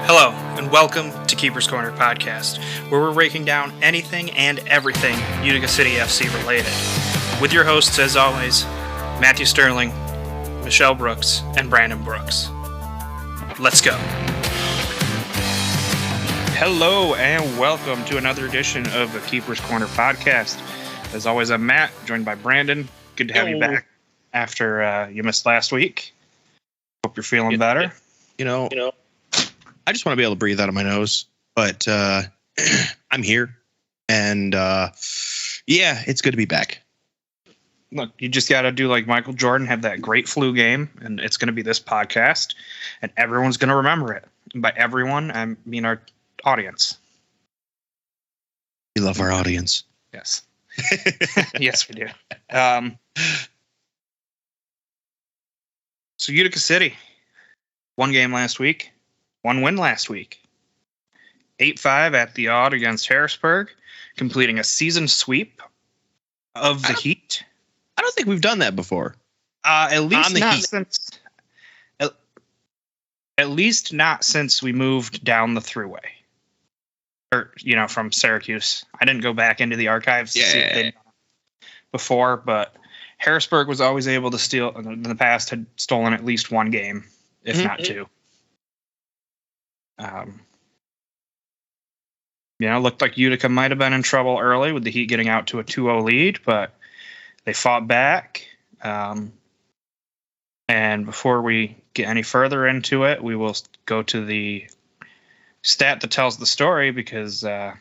Hello, and welcome to Keeper's Corner Podcast, where we're breaking down anything and everything Utica City FC related. With your hosts, as always, Matthew Sterling, Michelle Brooks, and Brandon Brooks. Let's go. Hello, and welcome to another edition of the Keeper's Corner Podcast. As always, I'm Matt, joined by Brandon. Good to have you back after you missed last week. Hope you're feeling better. You know, I just want to be able to breathe out of my nose, but I'm here, and yeah, it's good to be back. Look, you just got to do like Michael Jordan, have that great flu game, and it's going to be this podcast, and everyone's going to remember it. And by everyone, I mean our audience. We love our audience. Yes. Yes, we do. So Utica City, one game last week. One win last week. 8-5 at the odd against Harrisburg, completing a season sweep of the Heat. I don't think we've done that before. At least not since we moved down the thruway. Or, from Syracuse. I didn't go back into the archives to see if they'd done it before, but Harrisburg was always able to steal, in the past, had stolen at least one game, if not two. Looked like Utica might have been in trouble early with the Heat getting out to a 2-0 lead, but they fought back. And before we get any further into it, we will go to the stat that tells the story, because there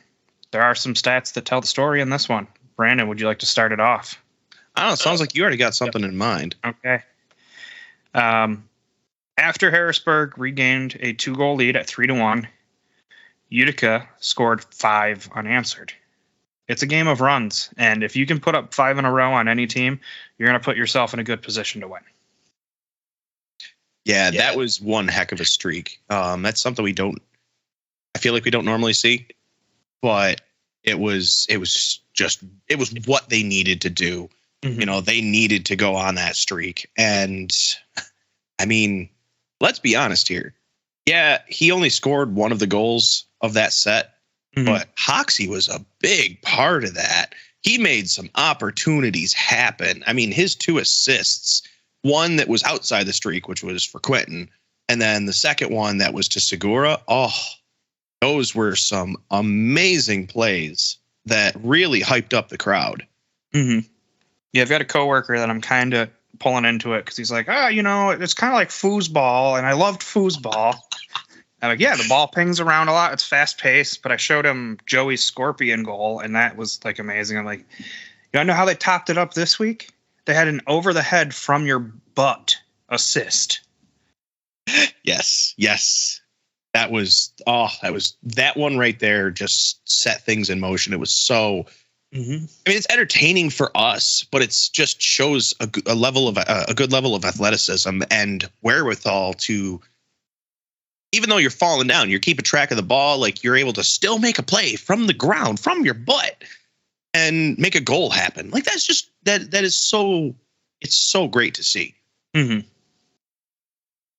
are some stats that tell the story in this one. Brandon, would you like to start it off? I don't know. It sounds like you already got something in mind. Okay. After Harrisburg regained a 2-goal lead at 3-1, Utica scored 5 unanswered. It's a game of runs, and if you can put up 5 in a row on any team, you're going to put yourself in a good position to win. Yeah, that was one heck of a streak. That's something I feel like we don't normally see, but it was what they needed to do. Mm-hmm. They needed to go on that streak, and I mean, let's be honest here. Yeah, he only scored one of the goals of that set, but Hoxie was a big part of that. He made some opportunities happen. I mean, his 2 assists, one that was outside the streak, which was for Quentin, and then the second one that was to Segura. Oh, those were some amazing plays that really hyped up the crowd. Mm-hmm. Yeah, I've got a coworker that I'm kind of pulling into it because he's like, it's kind of like foosball, and I loved foosball. I'm like, yeah, the ball pings around a lot. It's fast paced, but I showed him Joey's Scorpion goal, and that was like amazing. I'm like, you know how they topped it up this week? They had an over the head from your butt assist. Yes. That one right there just set things in motion. It was so. Mm-hmm. I mean, it's entertaining for us, but it's just shows a good level of athleticism and wherewithal to, even though you're falling down, you're keeping track of the ball. Like, you're able to still make a play from the ground, from your butt, and make a goal happen. Like, that's just that is so. It's so great to see. Mm-hmm.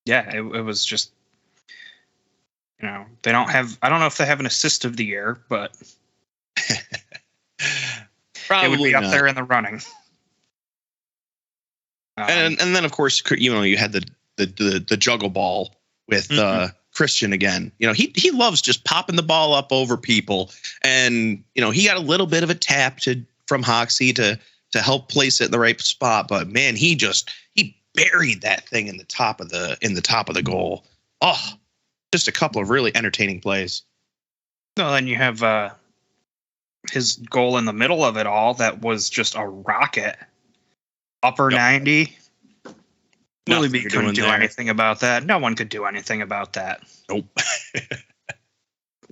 Yeah, it was just. They don't have. I don't know if they have an assist of the year, but. Probably it would be up not. there in the running. And then, of course, you had the juggle ball with Christian again. He loves just popping the ball up over people, and he got a little bit of a tap from Hoxie to help place it in the right spot. But man, he buried that thing in the top of the goal. Oh, just a couple of really entertaining plays. No, then you have his goal in the middle of it all. That was just a rocket. Upper 90. Willie B couldn't do anything about that. No one could do anything about that. Nope.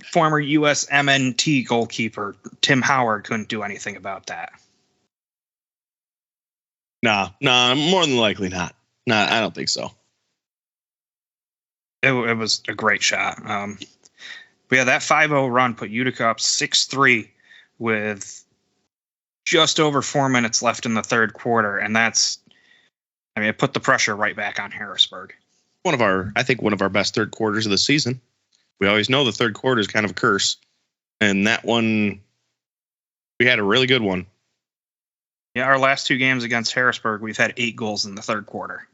Former U.S. MNT goalkeeper Tim Howard couldn't do anything about that. No, more than likely not. No, I don't think so. It was a great shot. But yeah, that 5-0 run put Utica up 6-3 with just over 4 minutes left in the third quarter, and it put the pressure right back on Harrisburg. I think one of our best third quarters of the season. We always know the third quarter is kind of a curse. And that one, we had a really good one. Yeah, our last 2 games against Harrisburg, we've had 8 goals in the third quarter.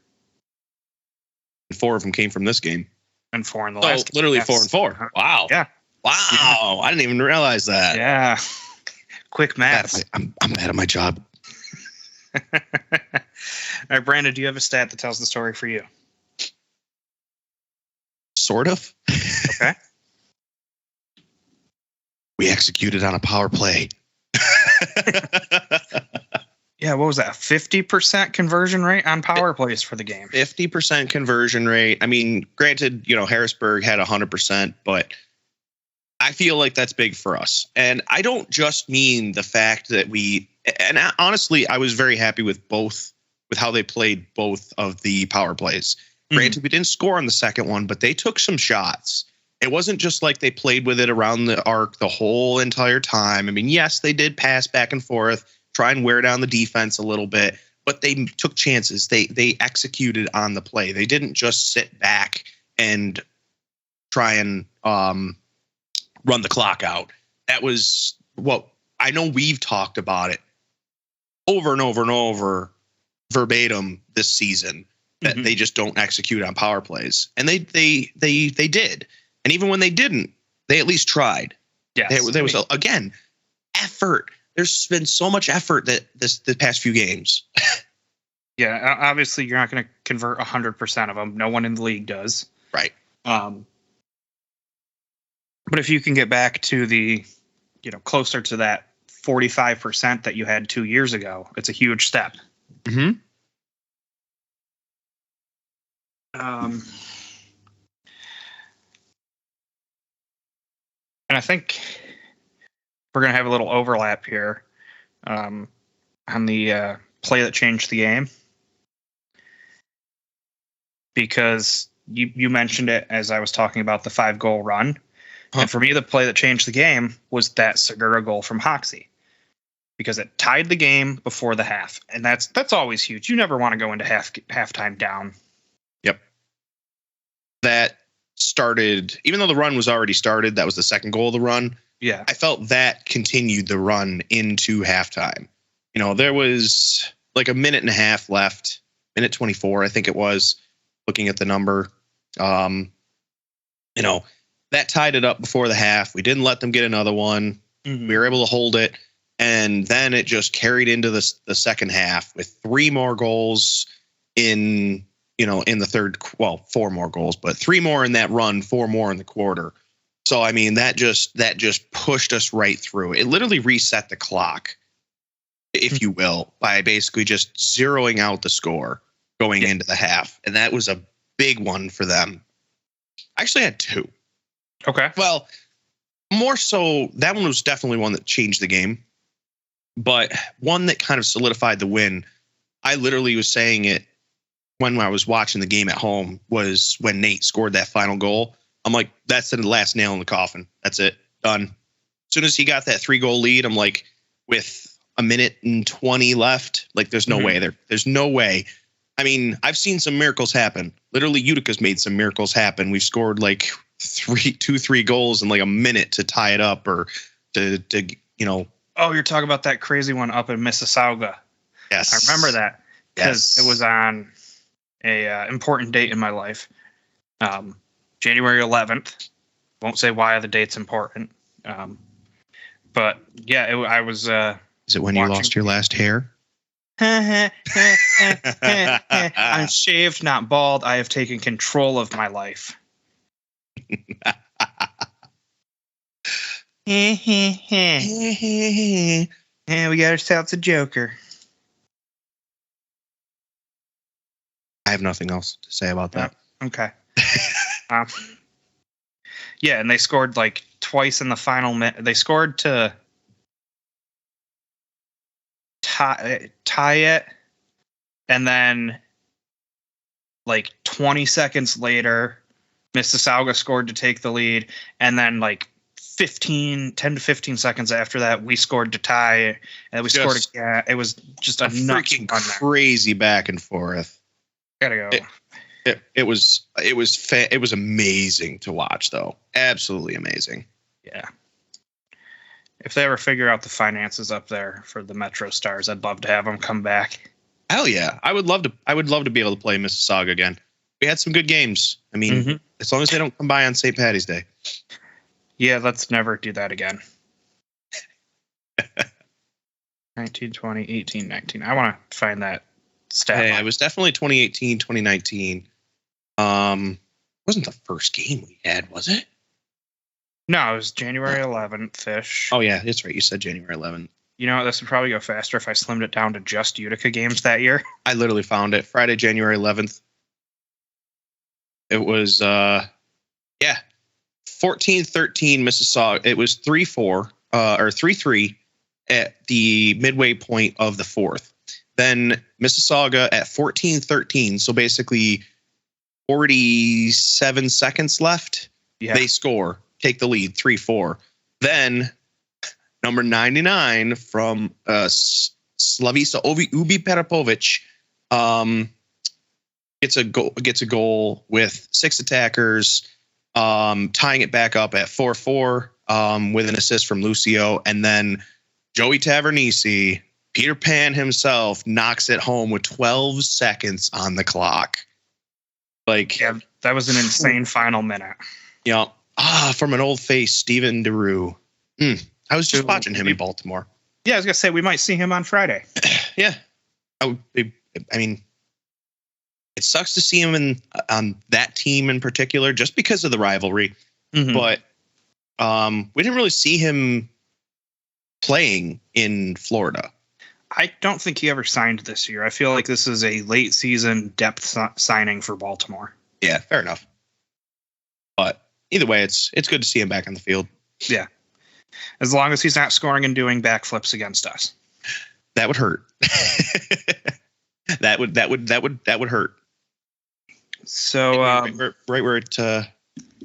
And 4 of them came from this game. And 4 in the last game. Literally 4 and 4. Wow. Yeah. Wow. Yeah. I didn't even realize that. Yeah. Quick math. I'm bad at my job. All right, Brandon, do you have a stat that tells the story for you? Sort of. Okay. We executed on a power play. Yeah, what was that? 50% conversion rate on power plays for the game. 50% conversion rate. I mean, granted, Harrisburg had 100%, but I feel like that's big for us. And I don't just mean the fact that honestly, I was very happy with how they played both of the power plays. Granted, we didn't score on the second one, but they took some shots. It wasn't just like they played with it around the arc the whole entire time. I mean, yes, they did pass back and forth, try and wear down the defense a little bit, but they took chances. They executed on the play. They didn't just sit back and try and run the clock out. That was what I know. We've talked about it over and over and over verbatim this season, that they just don't execute on power plays. And they did. And even when they didn't, they at least tried. Yes. There was, again, effort. There's been so much effort the past few games. Yeah, obviously you're not going to convert 100% of them. No one in the league does. Right. But if you can get back to the, closer to that 45% that you had 2 years ago, it's a huge step. Mm-hmm. And I think we're going to have a little overlap here on the play that changed the game. Because you mentioned it as I was talking about the 5-goal run. And for me, the play that changed the game was that Segura goal from Hoxie. Because it tied the game before the half. And that's always huge. You never want to go into halftime down. Yep. That started, even though the run was already started, that was the second goal of the run. Yeah. I felt that continued the run into halftime. There was like a minute and a half left, minute 24, I think it was, looking at the number. That tied it up before the half. We didn't let them get another one. Mm-hmm. We were able to hold it. And then it just carried into the second half with 3 more goals in the third, 4 more goals, but 3 more in that run, 4 more in the quarter. So, I mean, that just pushed us right through. It literally reset the clock, if you will, by basically just zeroing out the score going into the half. And that was a big one for them. I actually had 2. Okay. Well, more so, that one was definitely one that changed the game. But one that kind of solidified the win, I literally was saying it when I was watching the game at home, was when Nate scored that final goal. I'm like, that's the last nail in the coffin. That's it. Done. As soon as he got that 3-goal lead, I'm like, with a minute and 20 left, like, there's no way there. There's no way. I mean, I've seen some miracles happen. Literally, Utica's made some miracles happen. We've scored like 3 goals in like a minute to tie it up or to. Oh, you're talking about that crazy one up in Mississauga. Yes. I remember that because it was on a important date in my life. January 11th. Won't say why the date's important. But yeah, I was. Is it when you lost your last hair? I'm shaved, not bald. I have taken control of my life. Yeah, we got ourselves a joker. I have nothing else to say about that. Okay. Yeah, and they scored like twice in the final minute. They scored to tie it, and then like 20 seconds later, Mississauga scored to take the lead, and then like 10 to 15 seconds after that, we scored to tie, and we scored again. It was just a freaking crazy back and forth. Gotta go. It was amazing to watch, though. Absolutely amazing. Yeah. If they ever figure out the finances up there for the Metro Stars, I'd love to have them come back. Hell yeah. I would love to be able to play Mississauga again. We had some good games. I mean, as long as they don't come by on St. Paddy's Day. Yeah, let's never do that again. 19, 20, 18, 19. I want to find that stat. Hey, it was definitely 2018, 2019. Wasn't the first game we had, was it? No, it was January 11th-ish. Oh, yeah, that's right. You said January 11th. You know, this would probably go faster if I slimmed it down to just Utica games that year. I literally found it. Friday, January 11th. It was, 14-13 Mississauga. It was 3-4, or 3-3 at the midway point of the fourth. Then Mississauga at 14-13, so basically 47 seconds left. Yeah. They score, take the lead, 3-4. Then number 99 from Slavica Ubi Perapovic gets a goal with 6 attackers, tying it back up at 4-4 with an assist from Lucio. And then Joey Tavernisi, Peter Pan himself, knocks it home with 12 seconds on the clock. Yeah, that was an insane final minute. Yeah. From an old face, Steven DeRue. I was just watching him in Baltimore. Yeah, I was going to say, we might see him on Friday. Yeah. I mean, it sucks to see him on that team in particular, just because of the rivalry. But we didn't really see him playing in Florida. I don't think he ever signed this year. I feel like this is a late season depth signing for Baltimore. Yeah, fair enough. But either way, it's good to see him back on the field. Yeah. As long as he's not scoring and doing backflips against us. That would hurt. that would hurt. So right where it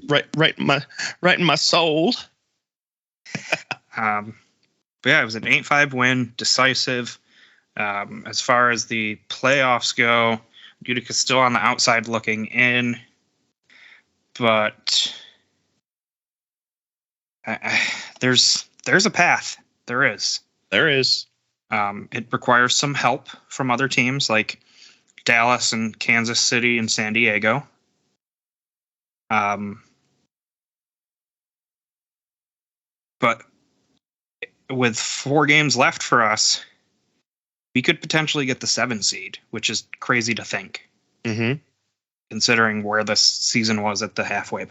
right in my soul. But yeah, it was an 8-5 win, decisive. As far as the playoffs go, Utica's still on the outside looking in, but there's a path. There is. It requires some help from other teams like Dallas and Kansas City and San Diego. But with 4 games left for us, we could potentially get the 7 seed, which is crazy to think. Considering where this season was at the halfway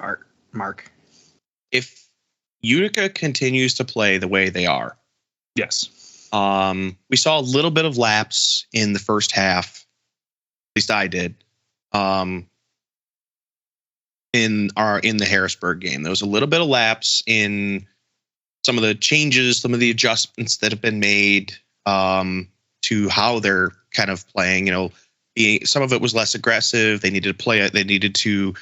mark. If Utica continues to play the way they are. Yes. We saw a little bit of lapse in the first half. At least I did. In the Harrisburg game, there was a little bit of lapse in some of the changes, some of the adjustments that have been made to how they're kind of playing. Some of it was less aggressive. They needed to play it. They needed to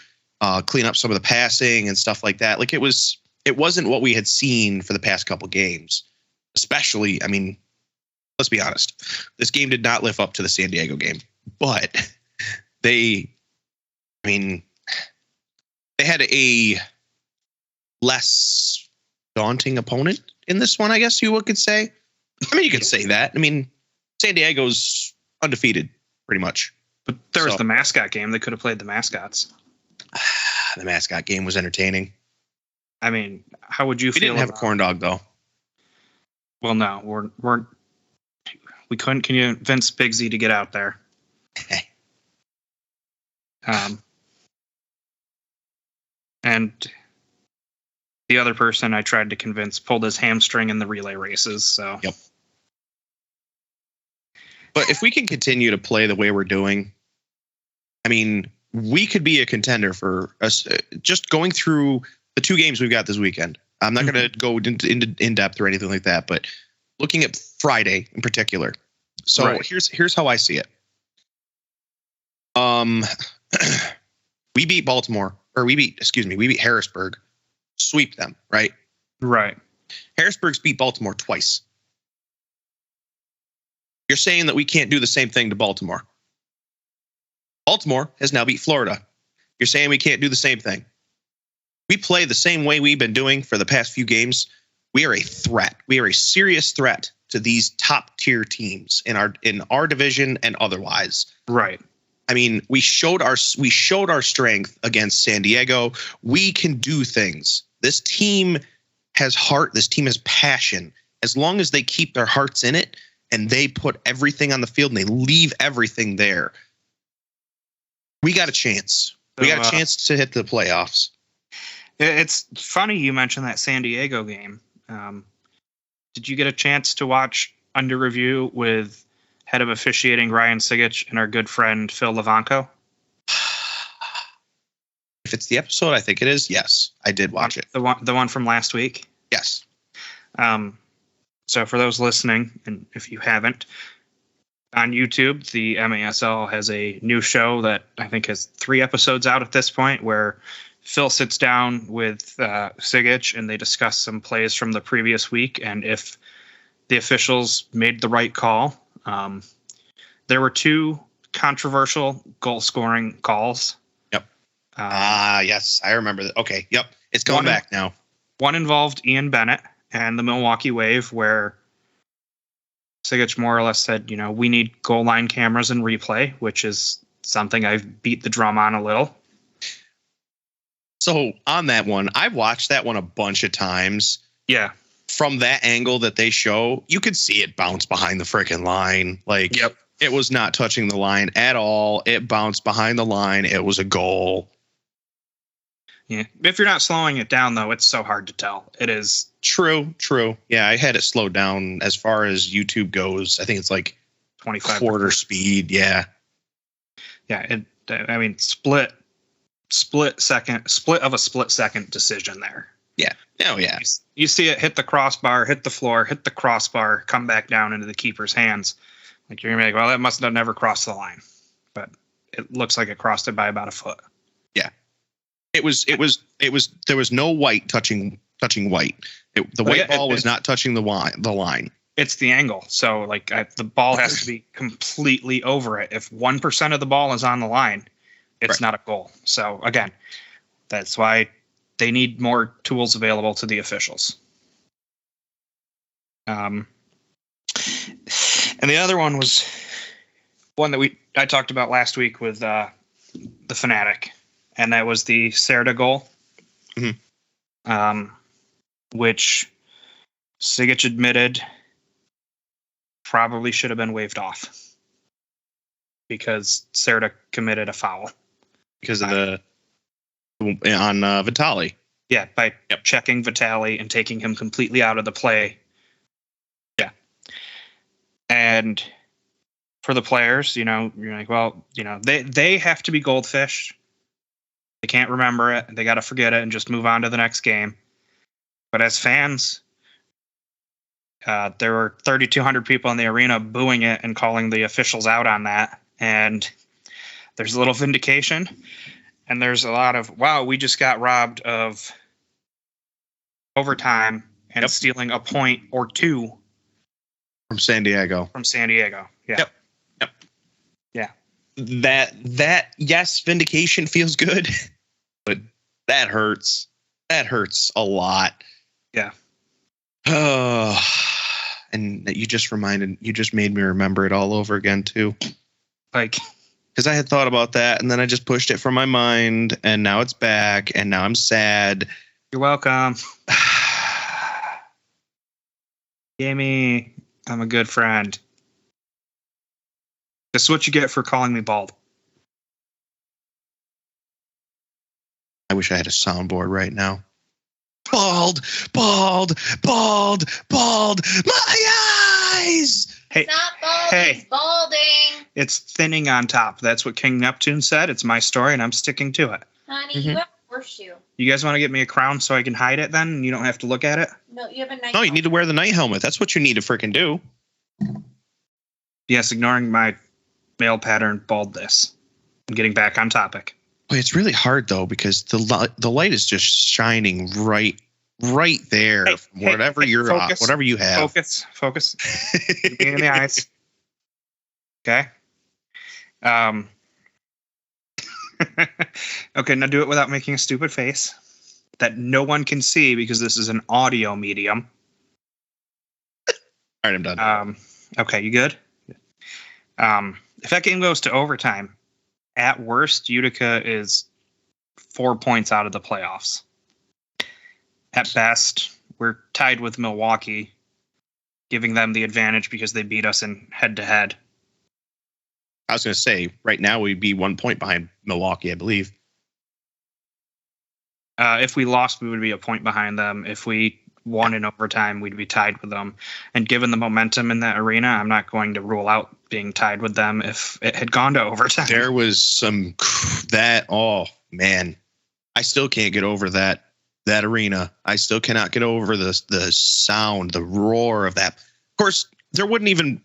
clean up some of the passing and stuff like that. Like it wasn't what we had seen for the past couple games. Especially, I mean, let's be honest. This game did not live up to the San Diego game, but they had a less daunting opponent in this one, I guess you could say. I mean, you could say that. I mean, San Diego's undefeated, pretty much. But there was the mascot game. They could have played the mascots. The mascot game was entertaining. I mean, how would you feel? We didn't have a corn dog, though. Well, no, we couldn't convince Bigsy to get out there. And the other person I tried to convince pulled his hamstring in the relay races. So, yep. But if we can continue to play the way we're doing, I mean, we could be a contender for us. Just going through the 2 games we've got this weekend. I'm not going to go into in depth or anything like that, but looking at Friday in particular. So here's how I see it. We beat Baltimore, or we beat Harrisburg, sweep them, right? Right. Harrisburg's beat Baltimore twice. You're saying that we can't do the same thing to Baltimore. Baltimore has now beat Florida. You're saying we can't do the same thing? We play the same way we've been doing for the past few games. We are a threat. We are a serious threat to these top tier teams in our division and otherwise. Right. I mean, we showed our strength against San Diego. We can do things. This team has heart. This team has passion. As long as they keep their hearts in it and they put everything on the field and they leave everything there, we got a chance. We got a chance to hit the playoffs. It's funny you mentioned that San Diego game. Did you get a chance to watch Under Review with head of officiating Ryan Sigich and our good friend Phil Levanko? If it's the episode, I think it is. Yes, I did watch it. The one from last week? Yes. So for those listening, and if you haven't, on YouTube, the MASL has a new show that I think has 3 episodes out at this point, where Phil sits down with Sigich and they discuss some plays from the previous week and if the officials made the right call. There were 2 controversial goal scoring calls. Yep. Yes, I remember that. Okay. Yep. It's going back now. One involved Ian Bennett and the Milwaukee Wave, where Sigich more or less said, we need goal line cameras and replay, which is something I've beat the drum on a little. So on that one, I've watched that one a bunch of times. Yeah. From that angle that they show, you could see it bounce behind the freaking line. Like, yep. It was not touching the line at all. It bounced behind the line. It was a goal. Yeah. If you're not slowing it down, though, it's so hard to tell. It is. True. Yeah, I had it slowed down as far as YouTube goes. I think it's like 25 quarter speed. Yeah. Yeah. Split of a split second decision there. Yeah. Oh, yeah. You see it hit the crossbar, hit the floor, hit the crossbar, come back down into the keeper's hands. Like you're gonna be like, well, that must have never crossed the line, but it looks like it crossed it by about a foot. Yeah. It was. There was no white touching white. The white ball was not touching the line. It's the angle. So the ball has to be completely over it. If 1% of the ball is on the line, it's not a goal. So again, that's why they need more tools available to the officials. And the other one was one that I talked about last week with the Fanatic, and that was the Cerda goal, which Sigich admitted probably should have been waved off because Cerda committed a foul. Because of on Vitali. Yeah, by checking Vitali and taking him completely out of the play. Yeah. And for the players, you're like, well, they have to be goldfish. They can't remember it. They got to forget it and just move on to the next game. But as fans, there were 3,200 people in the arena booing it and calling the officials out on that. And there's a little vindication. And there's a lot of, wow, we just got robbed of overtime and stealing a point or 2 from San Diego. Yeah. Yep. Yeah. That yes, vindication feels good, but that hurts. That hurts a lot. Yeah. Oh, and you just made me remember it all over again too. Because I had thought about that, and then I just pushed it from my mind, and now it's back, and now I'm sad. You're welcome. Jamie, I'm a good friend. This is what you get for calling me bald. I wish I had a soundboard right now. Bald, bald, bald, bald. My eyes! Hey, it's not bald, it's balding. It's thinning on top. That's what King Neptune said. It's my story, and I'm sticking to it. Honey, you have a horseshoe. You guys want to get me a crown so I can hide it then, and you don't have to look at it? No, you have a night. No, you need to wear the night helmet. That's what you need to freaking do. Yes, ignoring my male pattern baldness. I'm getting back on topic. Boy, it's really hard though because the light is just shining right there, whatever whatever you have. Focus. Look me in the eyes. Okay. Okay, now do it without making a stupid face that no one can see because this is an audio medium. All right, I'm done. Okay, you good? If that game goes to overtime, at worst, Utica is 4 points out of the playoffs. At best, we're tied with Milwaukee, giving them the advantage because they beat us in head-to-head. I was going to say, right now we'd be 1 point behind Milwaukee, I believe. If we lost, we would be a point behind them. If we won in overtime, we'd be tied with them. And given the momentum in that arena, I'm not going to rule out being tied with them if it had gone to overtime. There was some oh man, I still can't get over that arena. I still cannot get over the sound, the roar of that. Of course, there wouldn't even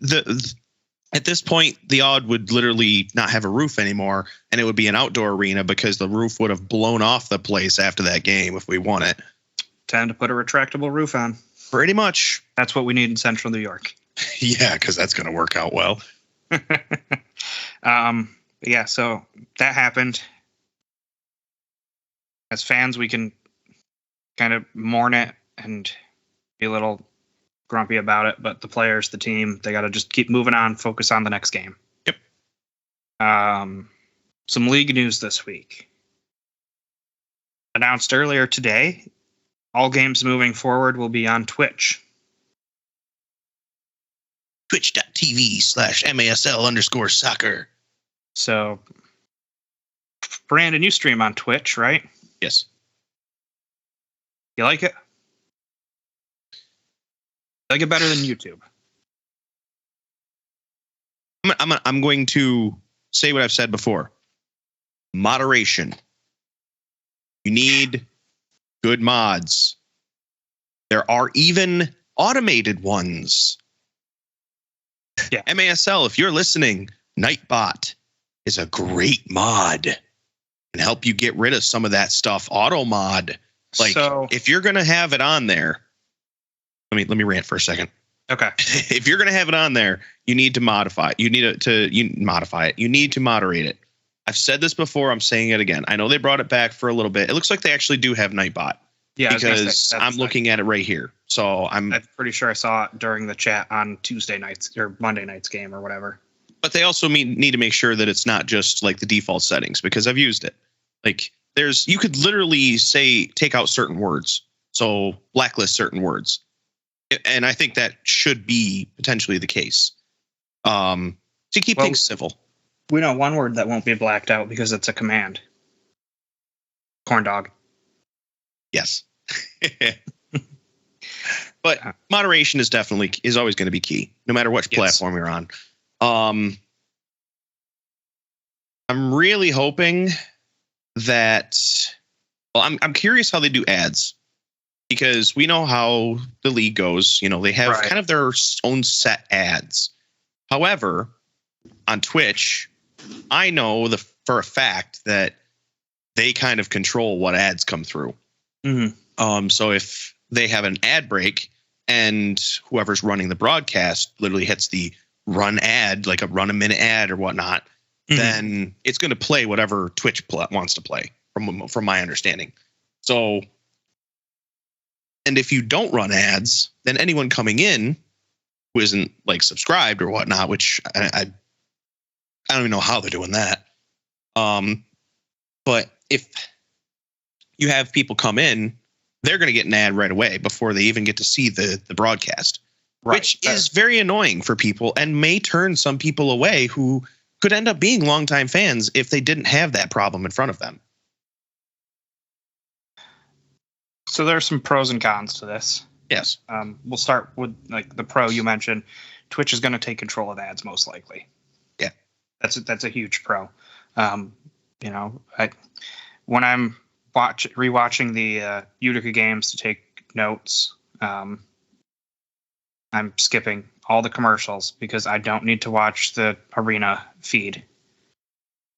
at this point, the odd would literally not have a roof anymore, and it would be an outdoor arena because the roof would have blown off the place after that game if we won it. Time to put a retractable roof on. Pretty much. That's what we need in Central New York. Yeah, because that's going to work out well. Yeah, so that happened. As fans, we can kind of mourn it and be a little grumpy about it, but the players, the team, they got to just keep moving on, focus on the next game. Yep. Some league news this week. Announced earlier today, all games moving forward will be on Twitch. Twitch.tv/MASL_soccer. So, Brandon, you stream on Twitch, right? Yes. You like it? Like it better than YouTube? I'm going to say what I've said before. Moderation. You need good mods. There are even automated ones. Yeah. MASL, if you're listening, Nightbot is a great mod and help you get rid of some of that stuff. Auto mod. Like, so, if you're going to have it on there, let me rant for a second. Okay. If you're going to have it on there, you need to modify it. You need to modify it. You need to moderate it. I've said this before. I'm saying it again. I know they brought it back for a little bit. It looks like they actually do have Nightbot. Yeah, because I'm looking at it right here. So I'm pretty sure I saw it during the chat on Tuesday nights or Monday night's game or whatever. But they also need to make sure that it's not just like the default settings, because I've used it. Like you could literally say, take out certain words. So blacklist certain words. And I think that should be potentially the case. To keep things civil. We know one word that won't be blacked out because it's a command. Corn dog. Yes. But moderation is always going to be key, no matter which platform you're on. I'm really hoping that, I'm curious how they do ads, because we know how the league goes. You know, they have kind of their own set ads. However, on Twitch, I know for a fact that they kind of control what ads come through. Mm-hmm. So if they have an ad break and whoever's running the broadcast literally hits the run ad, like a run a minute ad or whatnot, then it's going to play whatever Twitch wants to play from my understanding. So, and if you don't run ads, then anyone coming in who isn't like subscribed or whatnot, which I don't even know how they're doing that. But if you have people come in, they're going to get an ad right away before they even get to see the broadcast, which is very annoying for people and may turn some people away who could end up being longtime fans if they didn't have that problem in front of them. So there's some pros and cons to this. Yes. We'll start with like the pro you mentioned. Twitch is going to take control of ads most likely. Yeah. That's a huge pro. You know, when I'm rewatching the Utica games to take notes, I'm skipping all the commercials because I don't need to watch the arena feed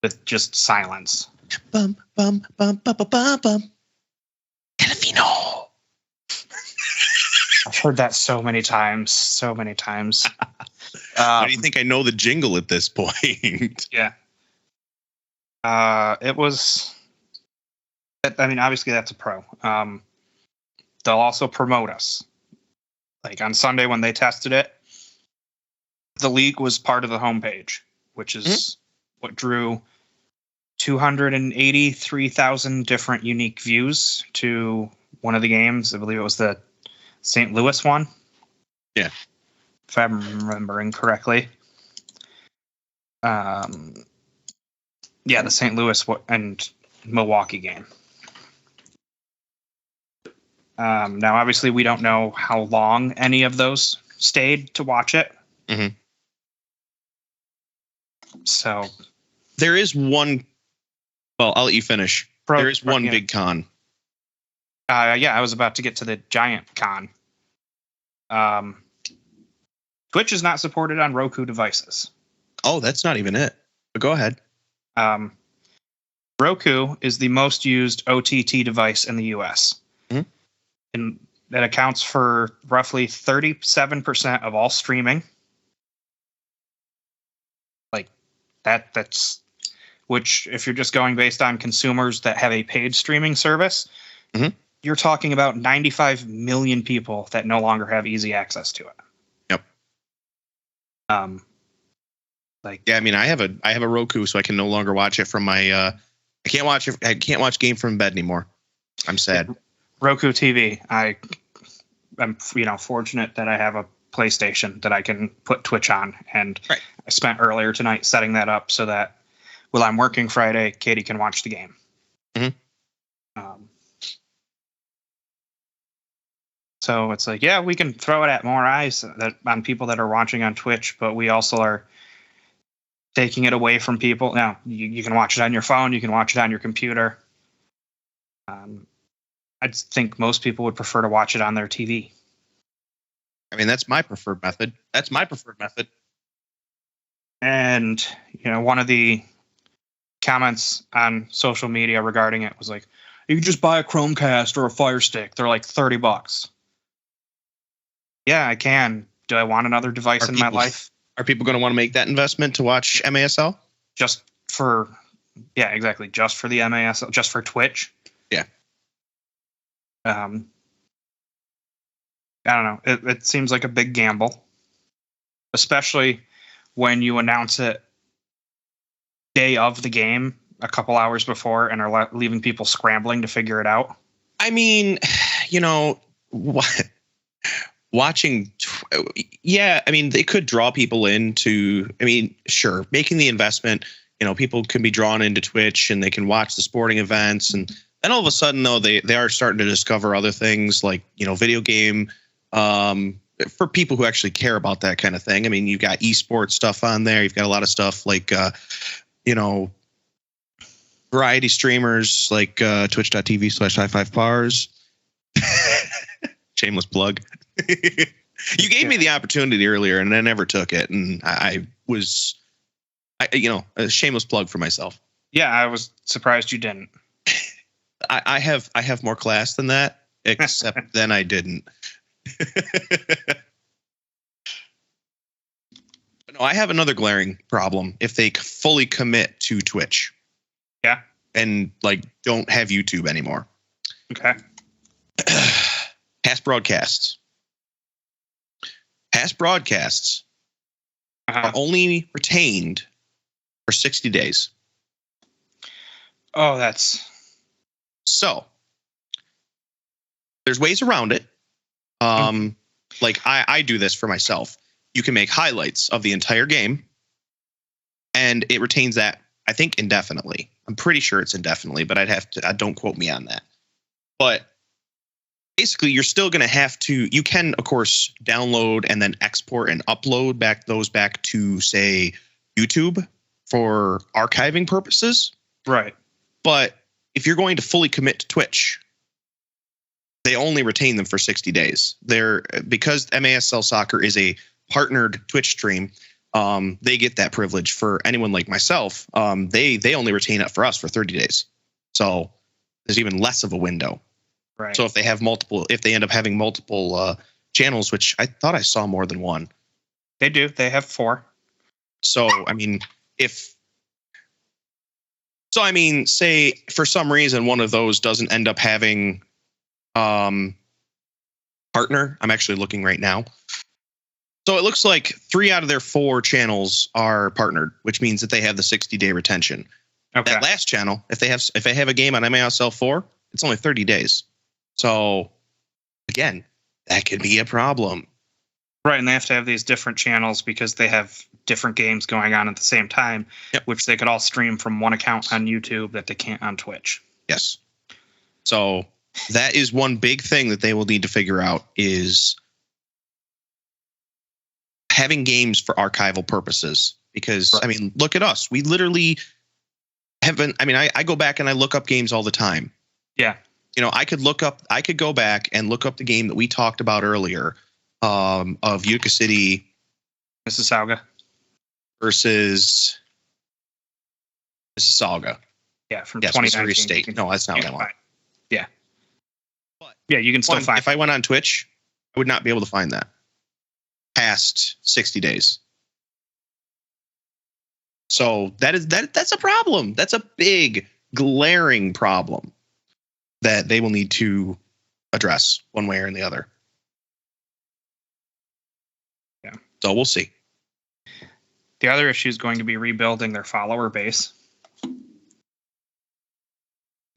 with just silence. Bum bum bum bum bum bum. Delfino. I've heard that so many times. So many times. Why do you think I know the jingle at this point? Yeah. It was. I mean, obviously that's a pro. They'll also promote us. Like on Sunday when they tested it, the league was part of the homepage, which is what drew 283,000 different unique views to one of the games. I believe it was the St. Louis one. Yeah. If I'm remembering correctly. Yeah, the St. Louis and Milwaukee game. Now, obviously, we don't know how long any of those stayed to watch it. Mm-hmm. So there is one. Well, I'll let you finish. There is one big con. Yeah, I was about to get to the giant con. Twitch is not supported on Roku devices. Oh, that's not even it. But go ahead. Roku is the most used OTT device in the U.S. Mm-hmm. And that accounts for roughly 37% of all streaming. Like that's which, if you're just going based on consumers that have a paid streaming service, you're talking about 95 million people that no longer have easy access to it. Yep. Yeah, I mean, I have a Roku, so I can no longer watch it from my. I can't watch game from bed anymore. I'm sad. Roku TV. I'm fortunate that I have a PlayStation that I can put Twitch on, and right. I spent earlier tonight setting that up so that while I'm working Friday, Katie can watch the game. So it's like, yeah, we can throw it at more eyes on people that are watching on Twitch, but we also are taking it away from people. Now, you can watch it on your phone. You can watch it on your computer. I think most people would prefer to watch it on their TV. I mean, that's my preferred method. And, one of the comments on social media regarding it was like, you can just buy a Chromecast or a Fire Stick. They're like $30. Yeah, I can. Do I want another device in my life? Are people going to want to make that investment to watch MASL? Just for the MASL, just for Twitch? Yeah. I don't know. It seems like a big gamble, especially when you announce it day of the game, a couple hours before, and are leaving people scrambling to figure it out. I mean, watching, yeah, I mean, they could draw people into, sure, making the investment, people can be drawn into Twitch and they can watch the sporting events. And then all of a sudden, though, they are starting to discover other things like, video game, for people who actually care about that kind of thing. I mean, you've got esports stuff on there. You've got a lot of stuff like, variety streamers like twitch.tv/high5pars. Shameless plug. You gave me the opportunity earlier and I never took it. And I was, a shameless plug for myself. Yeah, I was surprised you didn't. I have more class than that, except then I didn't. No, I have another glaring problem if they fully commit to Twitch. Yeah. And don't have YouTube anymore. Okay. Past broadcasts. Are only retained for 60 days. Oh, that's... So, there's ways around it. I do this for myself. You can make highlights of the entire game, and it retains that, I think, indefinitely. I'm pretty sure it's indefinitely, but don't quote me on that. But basically, you're still going to have to, you can, of course, download and then export and upload back to, say, YouTube for archiving purposes. Right. But if you're going to fully commit to Twitch, they only retain them for 60 days. Because MASL Soccer is a partnered Twitch stream, they get that privilege. For anyone like myself, they only retain it for us for 30 days. So there's even less of a window. Right. So if they end up having multiple channels, which I thought I saw more than one. They do. They have 4. So, I mean, if So, I mean, say for some reason one of those doesn't end up having partner. I'm actually looking right now. So it looks like 3 out of their 4 channels are partnered, which means that they have the 60-day retention. Okay. That last channel, if they have a game on MASL 4, it's only 30 days. So again, that could be a problem. Right, and they have to have these different channels because they have different games going on at the same time, which they could all stream from one account on YouTube that they can't on Twitch. Yes. So that is one big thing that they will need to figure out is having games for archival purposes. Because, right. I mean, look at us. We literally haven't. I mean, I go back and I look up games all the time. Yeah. You know, I could go back and look up the game that we talked about earlier of Utica City, Mississauga versus Mississauga. Yeah, from 2019. Missouri State. No, that's not that one. Yeah. But yeah, you can still find. If I went on Twitch, I would not be able to find that past 60 days. So that's a problem. That's a big, glaring problem that they will need to address one way or the other. Yeah. So we'll see. The other issue is going to be rebuilding their follower base.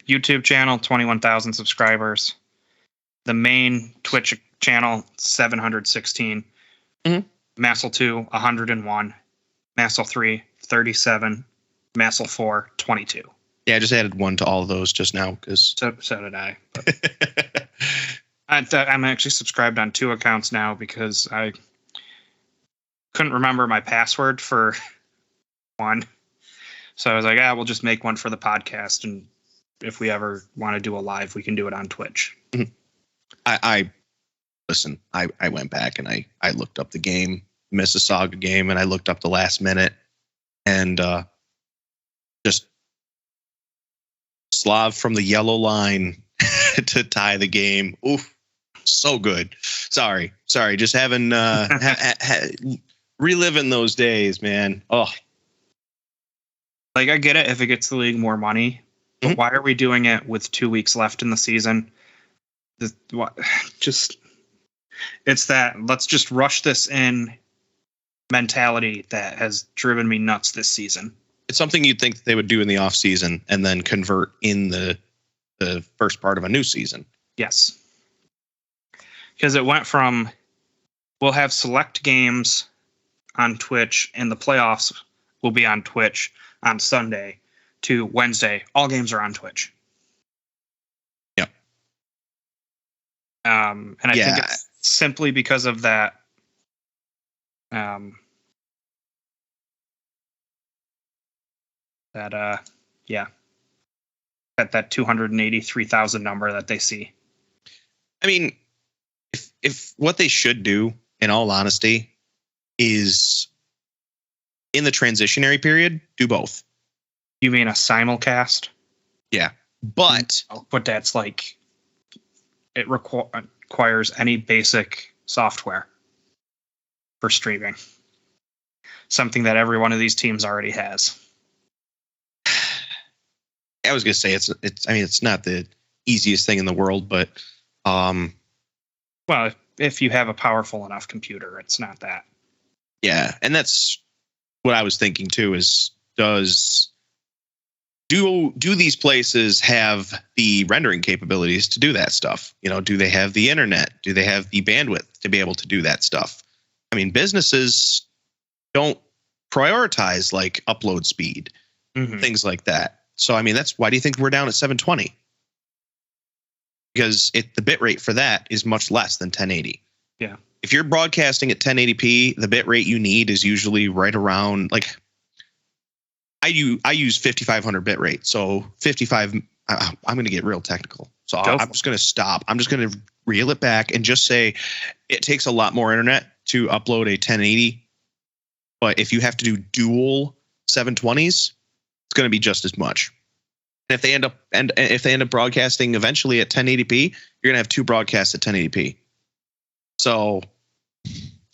YouTube channel, 21,000 subscribers. The main Twitch channel, 716. Mm-hmm. Massel 2, 101. Massel 3, 37. Massel 4, 22. Yeah, I just added one to all of those just now because. So did I. I'm actually subscribed on 2 accounts now because I couldn't remember my password for one. So I was like, we'll just make one for the podcast. And if we ever want to do a live, we can do it on Twitch. Mm-hmm. Listen, I went back and I looked up the game, Mississauga game, and I looked up the last minute and just Slav from the yellow line to tie the game. Oof, so good. Sorry. Just having reliving those days, man. Oh, like I get it if it gets the league more money, but mm-hmm. Why are we doing it with 2 weeks left in the season? It's that let's just rush this in mentality that has driven me nuts this season. It's something you'd think they would do in the off season and then convert in the first part of a new season. Yes. Because it went from we'll have select games on Twitch and the playoffs will be on Twitch on Sunday to Wednesday. All games are on Twitch. Yep. And I think it's simply because of that. That 283,000 number that they see. I mean, if what they should do, in all honesty, is in the transitionary period, do both. You mean a simulcast? Yeah, but that's like it requires any basic software for streaming. Something that every one of these teams already has. I was gonna say it's not the easiest thing in the world, but well, if you have a powerful enough computer, it's not that. Yeah, and that's what I was thinking too. Is do these places have the rendering capabilities to do that stuff? You know, do they have the internet? Do they have the bandwidth to be able to do that stuff? I mean, businesses don't prioritize like upload speed, mm-hmm. things like that. So, I mean, that's why do you think we're down at 720? Because the bit rate for that is much less than 1080. Yeah. If you're broadcasting at 1080p, the bit rate you need is usually right around like I use 5500 bit rate. So 55. I'm going to get real technical. So I'm just going to stop. I'm just going to reel it back and just say it takes a lot more internet to upload a 1080. But if you have to do dual 720s, it's going to be just as much. And if they end up broadcasting eventually at 1080p, you're going to have 2 broadcasts at 1080p. So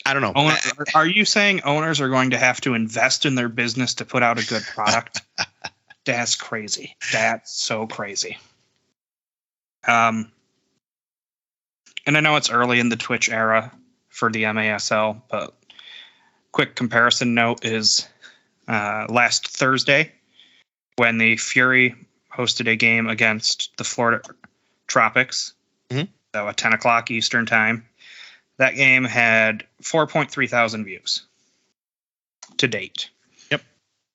I don't know. Are you saying owners are going to have to invest in their business to put out a good product? That's crazy. That's so crazy. And I know it's early in the Twitch era for the MASL, but quick comparison note is last Thursday when the Fury hosted a game against the Florida Tropics, so at 10 o'clock Eastern time. That game had 4.3 thousand views to date. Yep.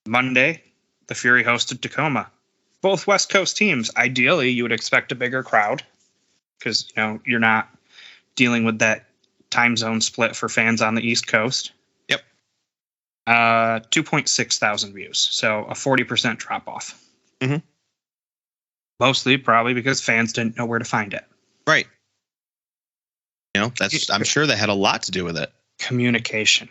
Monday, the Fury hosted Tacoma. Both West Coast teams. Ideally, you would expect a bigger crowd because you're not dealing with that time zone split for fans on the East Coast. Yep. 2.6 thousand views, so a 40% drop off. Mm-hmm. Mostly probably because fans didn't know where to find it. Right. I'm sure that had a lot to do with it. Communication.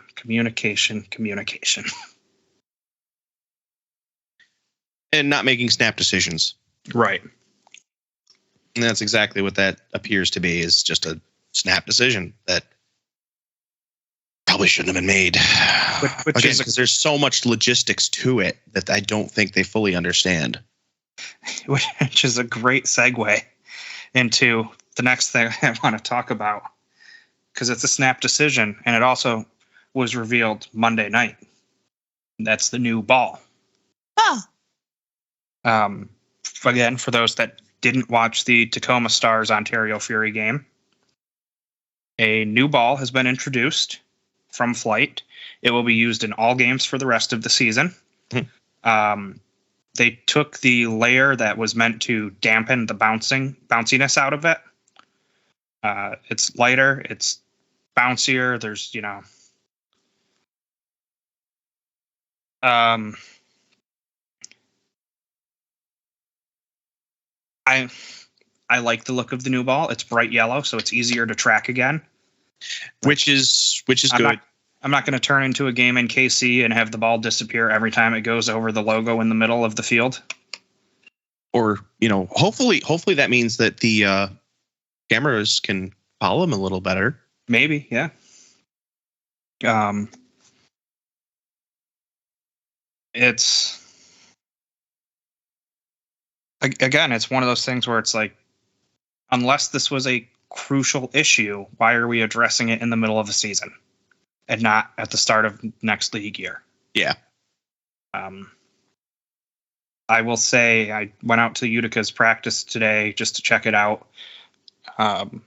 And not making snap decisions. Right. And that's exactly what that appears to be, is just a snap decision that probably shouldn't have been made. Because there's so much logistics to it that I don't think they fully understand. Which is a great segue into the next thing I want to talk about, because it's a snap decision, and it also was revealed Monday night. That's the new ball. Oh. Again, for those that didn't watch the Tacoma Stars Ontario Fury game, a new ball has been introduced from Flight. It will be used in all games for the rest of the season. They took the layer that was meant to dampen the bounciness out of it. It's lighter, it's bouncier. There's, I like the look of the new ball. It's bright yellow, so it's easier to track again. Which is good. I'm not going to turn into a game in KC and have the ball disappear every time it goes over the logo in the middle of the field. Or, hopefully that means that the cameras can follow them a little better. Maybe, yeah. It's one of those things where it's like, unless this was a crucial issue, why are we addressing it in the middle of a season and not at the start of next league year? Yeah. I will say I went out to Utica's practice today just to check it out. And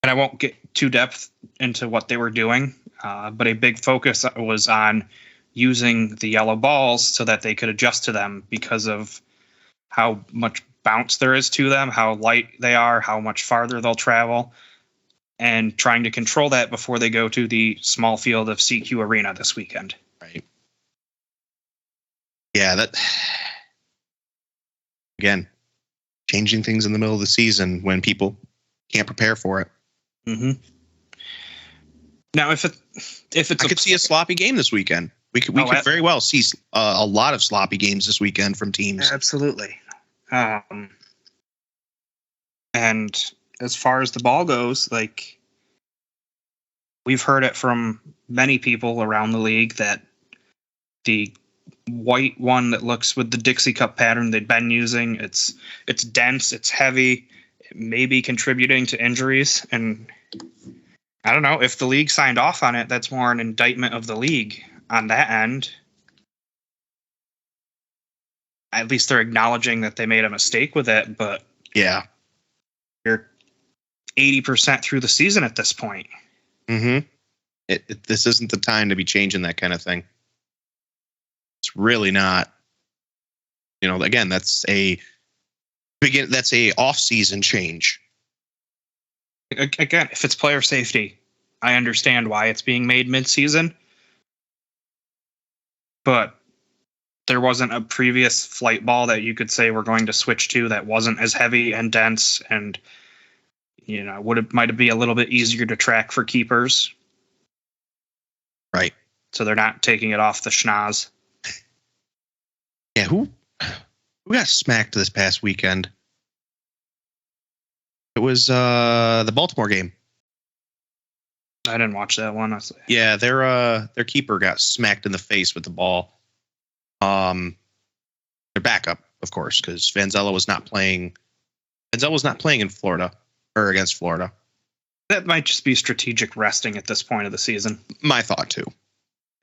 I won't get too depth into what they were doing, but a big focus was on using the yellow balls so that they could adjust to them because of how much bounce there is to them, how light they are, how much farther they'll travel, and trying to control that before they go to the small field of CQ Arena this weekend. Right. Yeah, that, again, changing things in the middle of the season when people can't prepare for it. Mm-hmm. Now, if it's, I could see a sloppy game this weekend. We could very well see a lot of sloppy games this weekend from teams. Absolutely. And as far as the ball goes, like, we've heard it from many people around the league that the white one that looks with the Dixie Cup pattern they've been using, it's dense, it's heavy, it may be contributing to injuries. And I don't know, if the league signed off on it, that's more an indictment of the league on that end. At least they're acknowledging that they made a mistake with it, but yeah, you're 80% through the season at this point. Mm-hmm. This isn't the time to be changing that kind of thing. It's really not. Again, that's a off-season change. Again, if it's player safety, I understand why it's being made mid-season. But there wasn't a previous flight ball that you could say we're going to switch to that wasn't as heavy and dense and, might be a little bit easier to track for keepers. Right. So they're not taking it off the schnoz. Yeah, who got smacked this past weekend? It was the Baltimore game. I didn't watch that one. Yeah, their keeper got smacked in the face with the ball. their backup, of course, because Vanzella was not playing. Vanzella was not playing in Florida or against Florida. That might just be strategic resting at this point of the season. My thought too.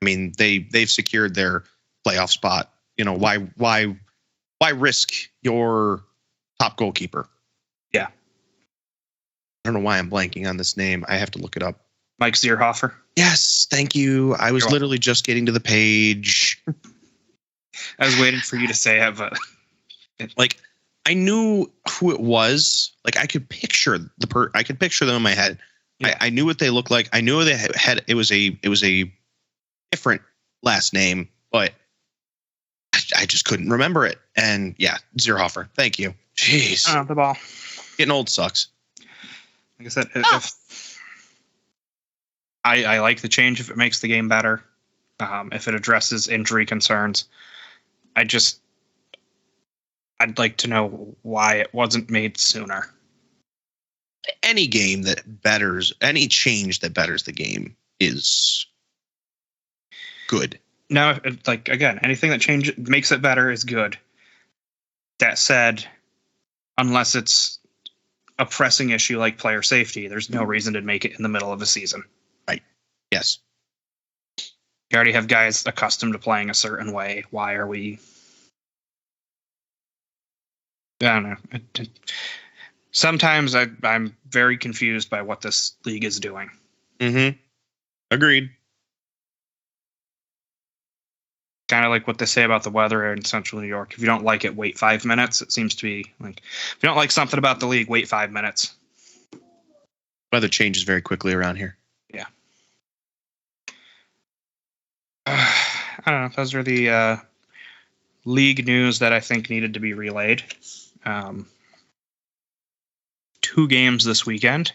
I mean, they've secured their playoff spot. Why risk your top goalkeeper? Yeah. I don't know why I'm blanking on this name. I have to look it up. Mike Zierhofer. Yes, thank you. I was literally just getting to the page. I was waiting for you to say it, but I knew who it was. I could picture I could picture them in my head. Yeah. I knew what they looked like. I knew they had. It was a different last name, but I just couldn't remember it. And yeah, Zierhofer. Thank you. Jeez. The ball. Getting old sucks. Like I said, I like the change if it makes the game better. If it addresses injury concerns. I'd like to know why it wasn't made sooner. Any change that betters the game is good. Now, again, anything that makes it better is good. That said, unless it's a pressing issue like player safety, there's no reason to make it in the middle of a season. Right. Yes. You already have guys accustomed to playing a certain way. Why are we... I don't know. Sometimes I'm very confused by what this league is doing. Mm-hmm. Agreed. Kind of like what they say about the weather in Central New York. If you don't like it, wait 5 minutes. It seems to be like, if you don't like something about the league, wait 5 minutes. Weather changes very quickly around here. Yeah. I don't know. Those are the league news that I think needed to be relayed. 2 games this weekend.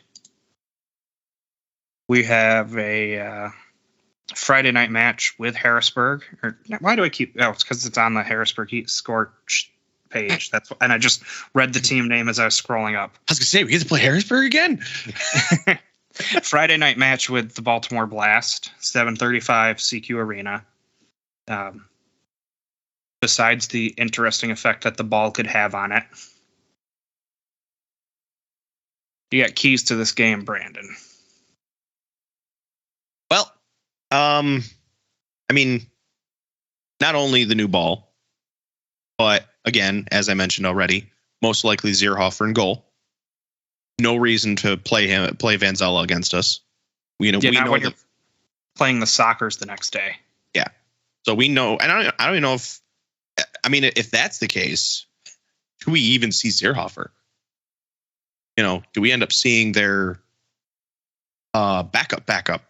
We have a Friday night match with Harrisburg. Why do I keep? Oh, it's because it's on the Harrisburg Heat score page. And I just read the team name as I was scrolling up. I was gonna say we get to play Harrisburg again. Friday night match with the Baltimore Blast, 7:35 CQ Arena. Besides the interesting effect that the ball could have on it, you got keys to this game, Brandon. Well, I mean, not only the new ball, but again, as I mentioned already, most likely Zierhofer in goal. No reason to play Vanzella against us. We know when you're playing the Sockers the next day. Yeah, so we know, and I don't even know if. I mean, if that's the case, do we even see Zierhofer? Do we end up seeing their backup?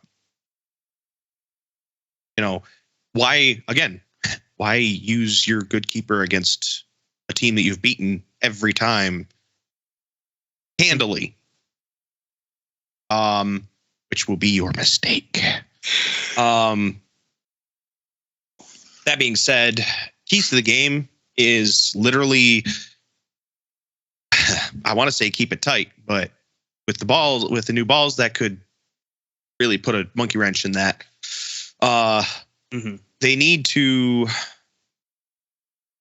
Why use your good keeper against a team that you've beaten every time handily? Which will be your mistake. That being said, keys to the game is literally, I want to say keep it tight, but with the new balls, that could really put a monkey wrench in that. They need to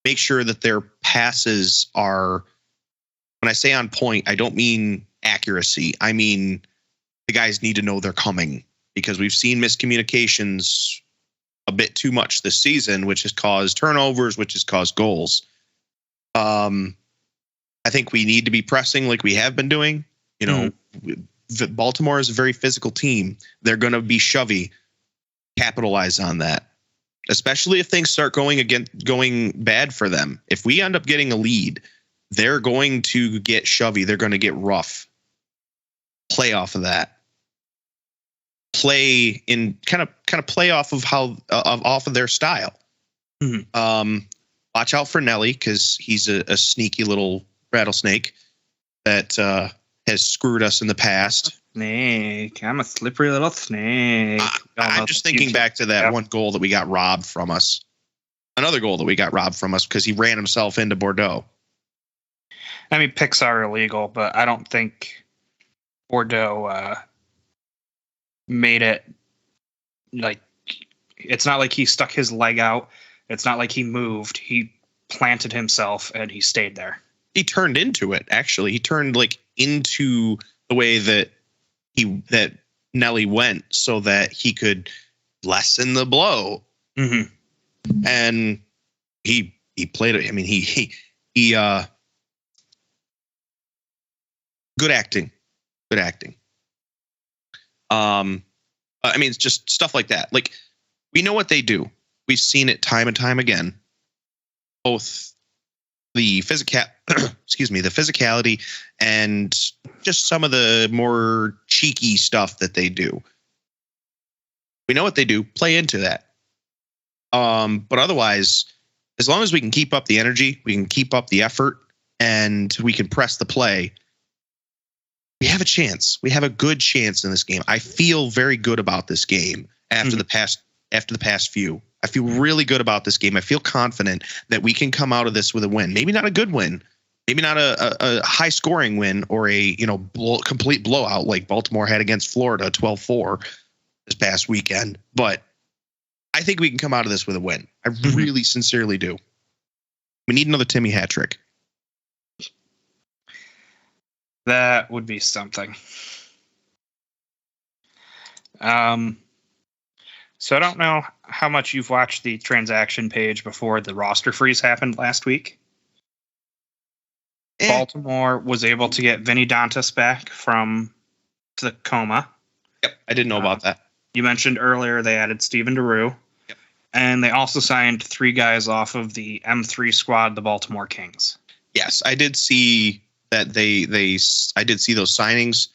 make sure that their passes are, when I say on point, I don't mean accuracy. I mean, the guys need to know they're coming, because we've seen miscommunications a bit too much this season, which has caused turnovers, which has caused goals. I think we need to be pressing like we have been doing. Baltimore is a very physical team. They're going to be shovey. Capitalize on that, especially if things start going bad for them. If we end up getting a lead, they're going to get shovey. They're going to get rough. Play off of that. Play in kind of play off of off of their style. Watch out for Nelly, because he's a sneaky little rattlesnake that has screwed us in the past. Snake, I'm a slippery little snake. I'm just thinking back to that one goal that we got robbed from us. Another goal that we got robbed from us because he ran himself into Bordeaux. I mean, picks are illegal, but I don't think Bordeaux made it like, it's not like he stuck his leg out. It's not like he moved. He planted himself and he stayed there. He turned into it. Actually, he turned into the way that Nelly went, so that he could lessen the blow. Mm-hmm. And he played it. I mean, he good acting. I mean, it's just stuff like that. Like, we know what they do. We've seen it time and time again. Both the physicality and just some of the more cheeky stuff that they do. We know what they do. Play into that. But otherwise, as long as we can keep up the energy, we can keep up the effort, and we can press the play, we have a chance. We have a good chance in this game. I feel very good about this game after the past few. I feel really good about this game. I feel confident that we can come out of this with a win. Maybe not a good win. Maybe not a high scoring win or a complete blowout like Baltimore had against Florida 12-4 this past weekend. But I think we can come out of this with a win. I really sincerely do. We need another Timmy hat trick. That would be something. So I don't know how much you've watched the transaction page before the roster freeze happened last week. Baltimore was able to get Vinny Dantas back from Tacoma. Yep, I didn't know about that. You mentioned earlier they added Steven DeRue. Yep. And they also signed 3 guys off of the M3 squad, the Baltimore Kings. Yes, I did see that I did see those signings.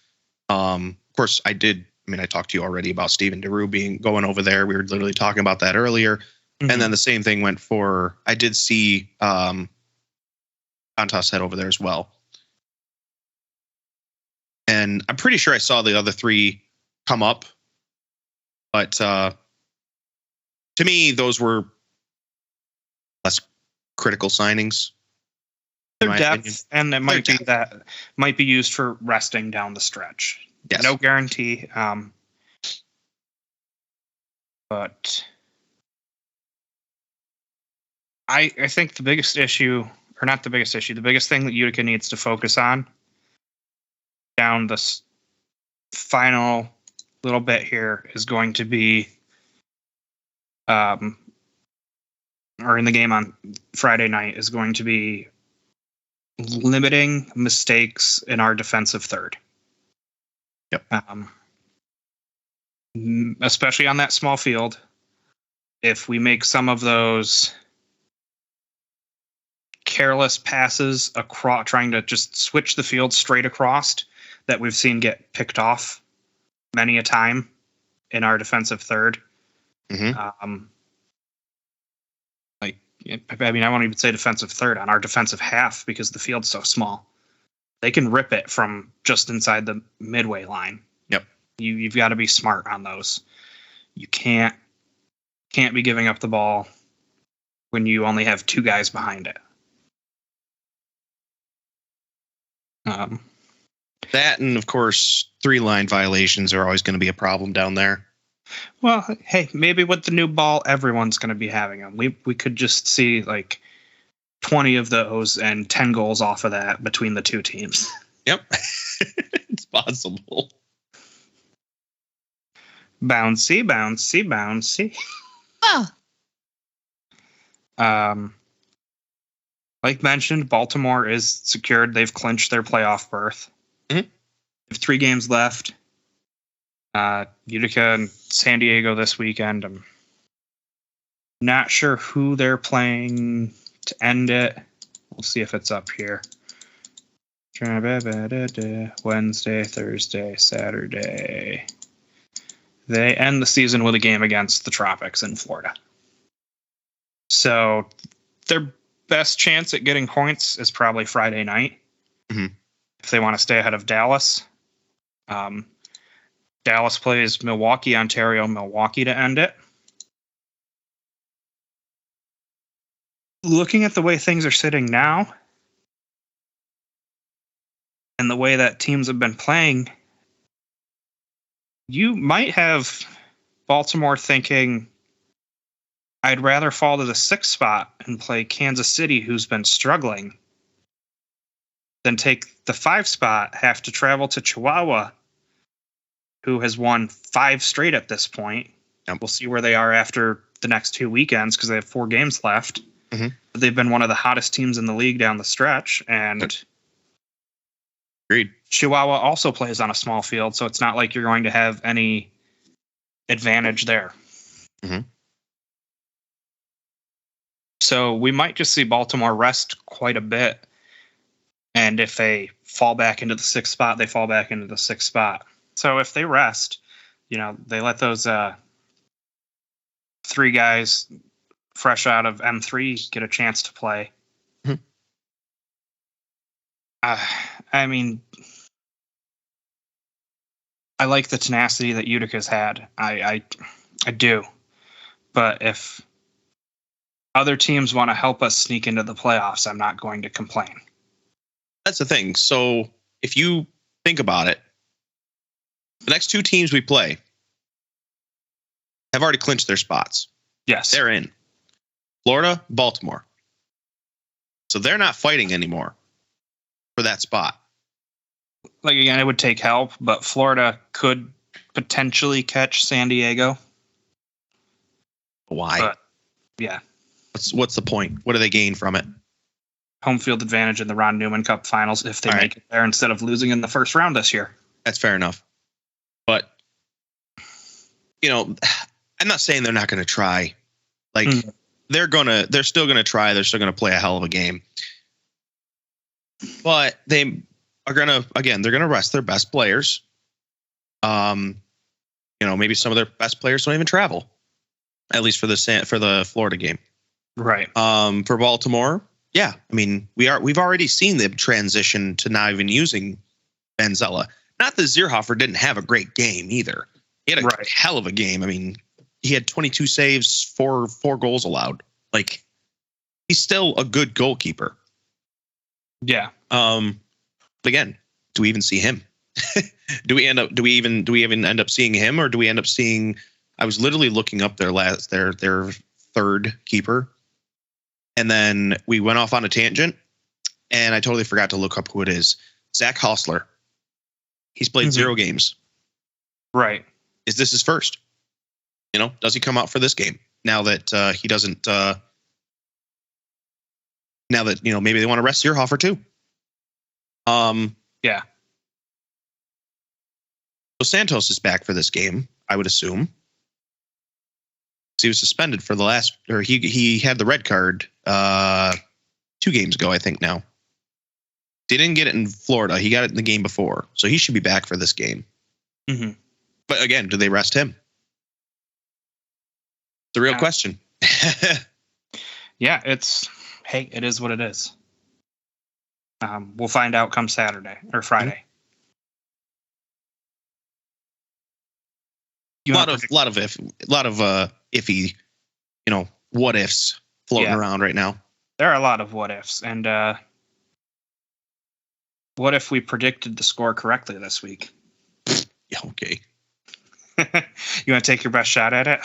Of course, I did. I mean, I talked to you already about Steven DeRue going over there. We were literally talking about that earlier. Mm-hmm. And then the same thing went for, I did see Dantas head over there as well. And I'm pretty sure I saw the other 3 come up. But to me, those were less critical signings. Their depth, and it might be used for resting down the stretch. Yes. No guarantee. But I think the biggest issue, or not the biggest issue, the biggest thing that Utica needs to focus on down this final little bit here is going to be, or in the game on Friday night, is going to be limiting mistakes in our defensive third. Yep. Especially on that small field. If we make some of those careless passes across, trying to just switch the field straight across, that we've seen get picked off many a time in our defensive third. Mm-hmm. I mean, I won't even say defensive third, on our defensive half, because the field's so small. They can rip it from just inside the midway line. Yep. You've got to be smart on those. You can't be giving up the ball when you only have 2 guys behind it. That, and of course, 3-line violations are always going to be a problem down there. Well, hey, maybe with the new ball, everyone's going to be having them. We could just see like 20 of those and 10 goals off of that between the 2 teams. Yep. It's possible. Bouncy, bouncy, bouncy. Oh. Like mentioned, Baltimore is secured. They've clinched their playoff berth. Mm-hmm. They have 3 games left. Utica and San Diego this weekend. I'm not sure who they're playing to end it. We'll see if it's up here. Wednesday, Thursday, Saturday. They end the season with a game against the Tropics in Florida. So their best chance at getting points is probably Friday night. Mm-hmm. If they want to stay ahead of Dallas. Dallas plays Milwaukee, Ontario, Milwaukee to end it. Looking at the way things are sitting now and the way that teams have been playing, you might have Baltimore thinking, I'd rather fall to the 6th spot and play Kansas City, who's been struggling, than take the 5 spot, have to travel to Chihuahua, who has won 5 straight at this point. Yep. We'll see where they are after the next 2 weekends because they have 4 games left. Mm-hmm. They've been one of the hottest teams in the league down the stretch, and Agreed. Chihuahua also plays on a small field, so it's not like you're going to have any advantage there. Mm-hmm. So we might just see Baltimore rest quite a bit. And if they fall back into the 6th spot, they fall back into the 6th spot. So if they rest, they let those 3 guys fresh out of M3 get a chance to play. Mm-hmm. I mean, I like the tenacity that Utica's had. I do. But if other teams want to help us sneak into the playoffs, I'm not going to complain. That's the thing. So if you think about it, the next 2 teams we play have already clinched their spots. Yes. They're in. Florida, Baltimore. So they're not fighting anymore for that spot. Like, again, it would take help, but Florida could potentially catch San Diego. Why? But, yeah. What's the point? What do they gain from it? Home field advantage in the Ron Newman Cup finals if they All make right. it there instead of losing in the first round this year. That's fair enough. But, I'm not saying they're not going to try. Like, they're still going to try. They're still going to play a hell of a game. But they are going to, again, they're going to rest their best players. Maybe some of their best players don't even travel, at least for the Florida game. Right. For Baltimore, yeah. I mean, we've already seen them transition to not even using Benzella. Not that Zierhofer didn't have a great game either. He had a hell of a game. I mean, he had 22 saves, four goals allowed. Like, he's still a good goalkeeper. Yeah. Again, do we even see him? do we even end up seeing him, or do we end up seeing? I was literally looking up their third keeper, and then we went off on a tangent, and I totally forgot to look up who it is. Zach Hostler. He's played 0 games. Right. Is this his first? Does he come out for this game now that he doesn't? Now that maybe they want to rest Zierhofer too. Yeah. So Santos is back for this game, I would assume. He was suspended for the last, or he had the red card 2 games ago, I think. Now he didn't get it in Florida; he got it in the game before, so he should be back for this game. Mm-hmm. But again, do they rest him? The real question. Yeah, it is what it is. We'll find out come Saturday or Friday. A lot of iffy, what ifs floating around right now. There are a lot of what ifs, and what if we predicted the score correctly this week? Yeah, okay. You want to take your best shot at it?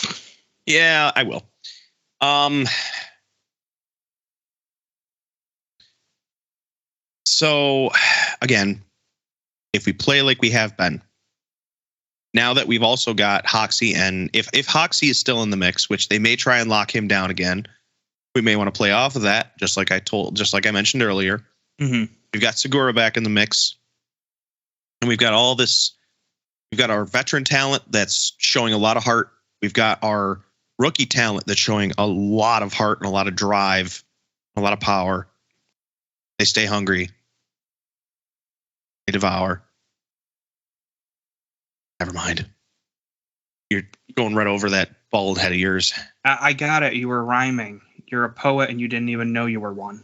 Yeah, I will. So, again, if we play like we have been, now that we've also got Hoxie, and if Hoxie is still in the mix, which they may try and lock him down again, we may want to play off of that, just like I mentioned earlier. Mm-hmm. We've got Segura back in the mix, and we've got all this. We've got our veteran talent that's showing a lot of heart. We've got our rookie talent that's showing a lot of heart and a lot of drive, a lot of power. They stay hungry. They devour. Never mind. You're going right over that bald head of yours. I got it. You were rhyming. You're a poet and you didn't even know you were one.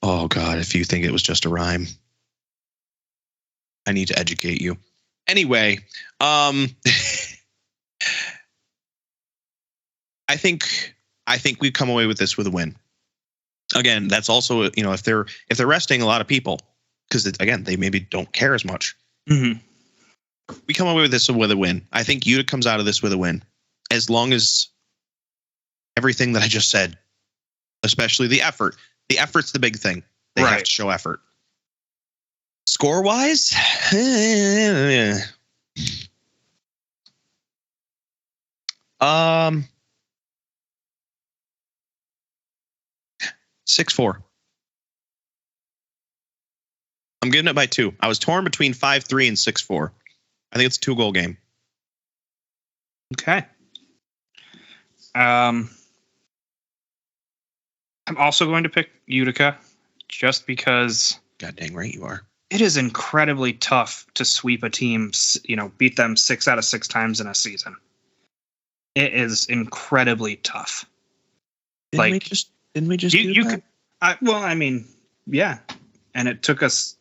Oh, God, if you think it was just a rhyme. I need to educate you. Anyway, I think we come away with this with a win. Again, that's also, if they're resting a lot of people, because again, they maybe don't care as much. Mm-hmm. We come away with this with a win. I think Utica comes out of this with a win, as long as everything that I just said, especially the effort. The effort's the big thing. They have to show effort. Score-wise, 6-4. I'm giving it by 2. I was torn between 5-3 and 6-4. I think it's a 2-goal game. Okay. I'm also going to pick Utica just because. God dang right you are. It is incredibly tough to sweep a team, beat them 6 out of 6 times in a season. It is incredibly tough. Didn't we just do that? Yeah. And it took us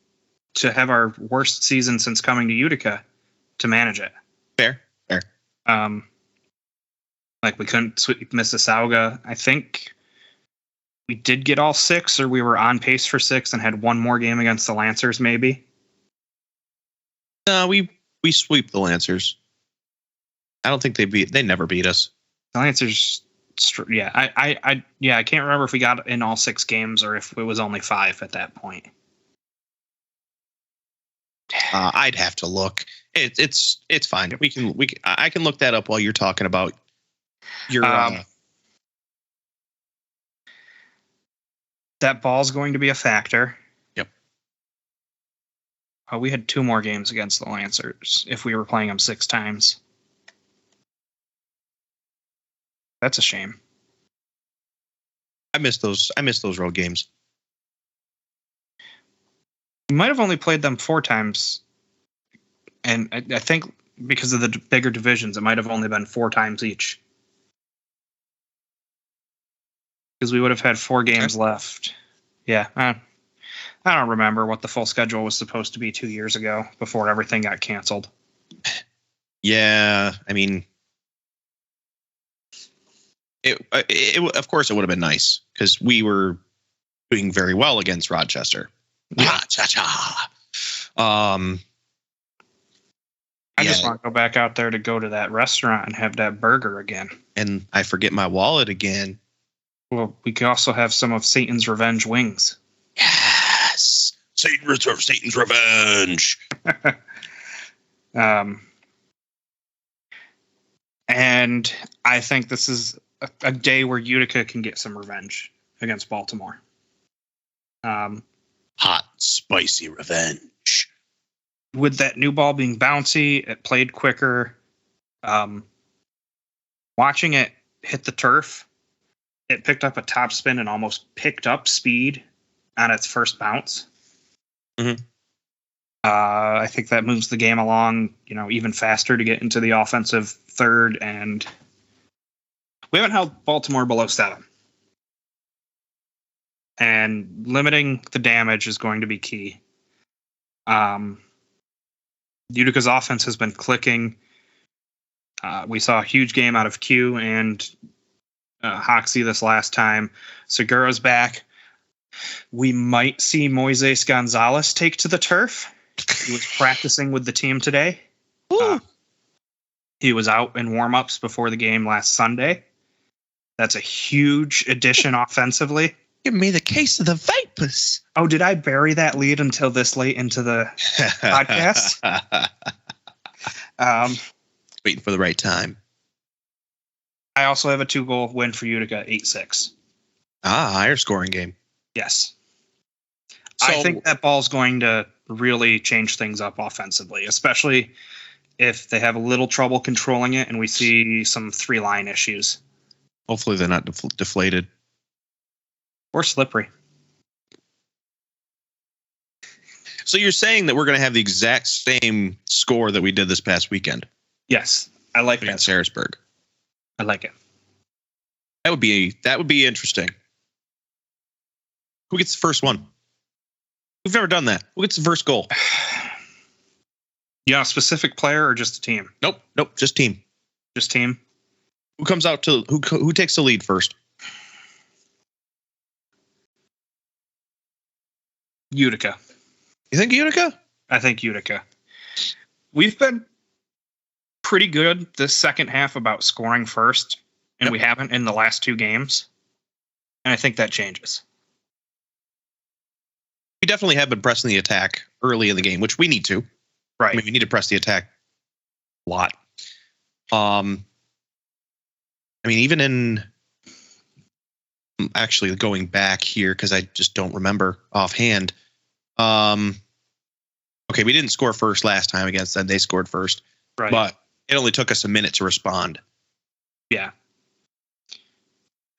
to have our worst season since coming to Utica to manage it. Fair. We couldn't sweep Mississauga. I think we did get all 6, or we were on pace for 6 and had one more game against the Lancers, maybe. No, we sweep the Lancers. I don't think they never beat us. The Lancers, yeah. I can't remember if we got in all 6 games or if it was only 5 at that point. I'd have to look. It's fine. I can look that up while you're talking about your. That ball's going to be a factor. Yep. We had 2 more games against the Lancers if we were playing them 6 times. That's a shame. I miss those road games. We might have only played them 4 times. And I think because of the bigger divisions, it might have only been 4 times each. Because we would have had 4 games left. Yeah. I don't remember what the full schedule was supposed to be 2 years ago before everything got canceled. Yeah. I mean, it of course it would have been nice because we were doing very well against Rochester. Yeah. I just want to go back out there to go to that restaurant and have that burger again. And I forget my wallet again. Well, we could also have some of Satan's Revenge wings. Yes. Satan's Revenge. And I think this is a day where Utica can get some revenge against Baltimore. Hot, spicy revenge. With that new ball being bouncy, it played quicker. Watching it hit the turf, it picked up a top spin and almost picked up speed on its first bounce. Mm-hmm. I think that moves the game along, even faster to get into the offensive third, and we haven't held Baltimore below 7. And limiting the damage is going to be key. Utica's offense has been clicking. We saw a huge game out of Q and Hoxie this last time. Segura's back. We might see Moises Gonzalez take to the turf. He was practicing with the team today. He was out in warm-ups before the game last Sunday. That's a huge addition offensively. Give me the case of the Vipers. Oh, did I bury that lead until this late into the podcast? Waiting for the right time. I also have a 2-goal win for Utica, 8-6. Higher scoring game. Yes. So, I think that ball's going to really change things up offensively, especially if they have a little trouble controlling it and we see some 3-line issues. Hopefully they're not deflated. Or slippery. So you're saying that we're going to have the exact same score that we did this past weekend? Yes. I like that. Against Harrisburg. I like it. That would be interesting. Who gets the first one? We've never done that. Who gets the first goal? Yeah, a specific player or just a team? Nope. Just team. Just team. Who comes out to who takes the lead first? Utica. You think Utica? I think Utica. We've been pretty good this second half about scoring first and we haven't in the last 2 games. And I think that changes. We definitely have been pressing the attack early in the game, which we need to. Right. I mean, we need to press the attack a lot. I mean, even in actually going back here, because I just don't remember offhand. Okay, we didn't score first last time against them. They scored first. Right. But it only took us a minute to respond. Yeah.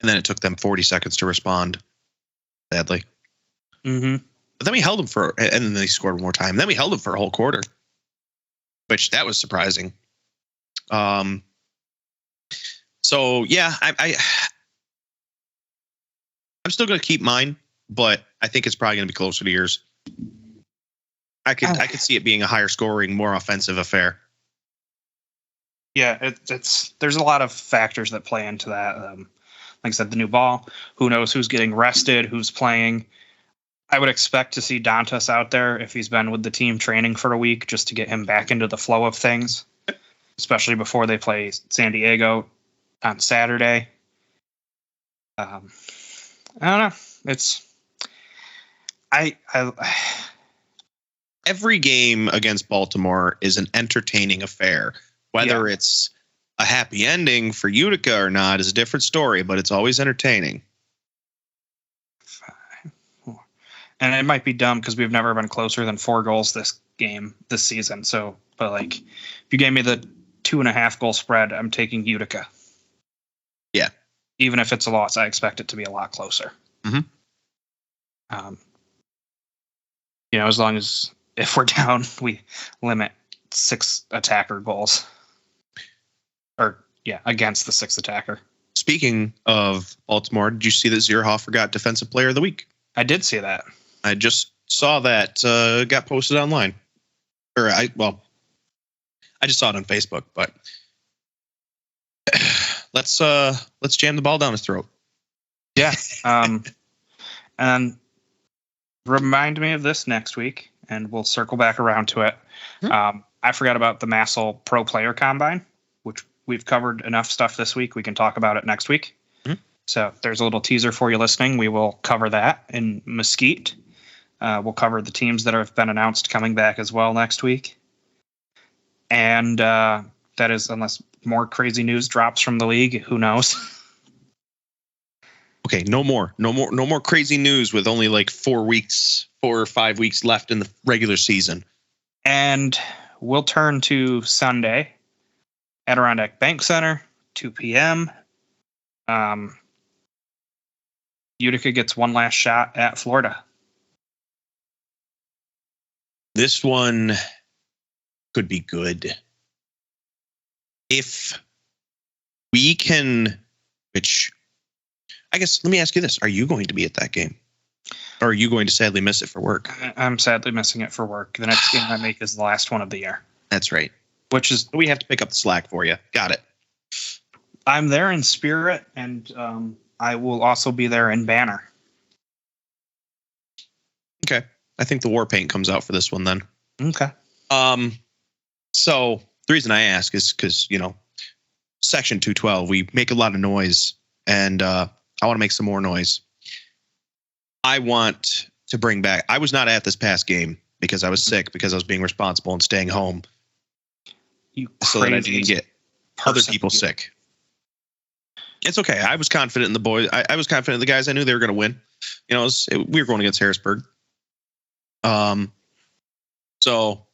And then it took them 40 seconds to respond, sadly. Mm-hmm. But then we held them and then they scored one more time. Then we held them for a whole quarter, which that was surprising. So yeah, I'm still going to keep mine, but I think it's probably going to be closer to yours. I could see it being a higher scoring, more offensive affair. Yeah, there's a lot of factors that play into that. Like I said, the new ball. Who knows who's getting rested, who's playing. I would expect to see Dantas out there if he's been with the team training for a week, just to get him back into the flow of things, especially before they play San Diego on Saturday. I don't know. Every game against Baltimore is an entertaining affair. Whether it's a happy ending for Utica or not is a different story, but it's always entertaining. And it might be dumb because we've never been closer than 4 goals this season. So, but like, if you gave me the 2.5 goal spread, I'm taking Utica. Yeah. Even if it's a loss, I expect it to be a lot closer. Mm-hmm. As long as if we're down, we limit 6 attacker goals. Against the 6th attacker. Speaking of Baltimore, did you see that Zierhofer got Defensive Player of the Week? I did see that. I just saw that got posted online. I just saw it on Facebook, but let's jam the ball down his throat. Yeah. And remind me of this next week, and we'll circle back around to it. Mm-hmm. I forgot about the Massel Pro Player Combine, which we've covered enough stuff this week. We can talk about it next week. Mm-hmm. So there's a little teaser for you listening. We will cover that in Mesquite. We'll cover the teams that have been announced coming back as well next week. And that is, unless more crazy news drops from the league, who knows? Okay, no more crazy news with only like 4 or 5 weeks left in the regular season. And we'll turn to Sunday, Adirondack Bank Center, 2 p.m. Utica gets one last shot at Florida. This one could be good. If we can, which I guess, let me ask you this. Are you going to be at that game? Or are you going to sadly miss it for work? I'm sadly missing it for work. The next game I make is the last one of the year. That's right. Which is, we have to pick up the slack for you. Got it. I'm there in spirit, and I will also be there in banner. Okay. I think the war paint comes out for this one then. Okay. So the reason I ask is because, Section 212, we make a lot of noise, and I want to make some more noise. I want to bring back, I was not at this past game because I was sick, because I was being responsible and staying home. So that I didn't get other people sick. It's okay. I was confident in the boys. I was confident in the guys. I knew they were going to win. We were going against Harrisburg. So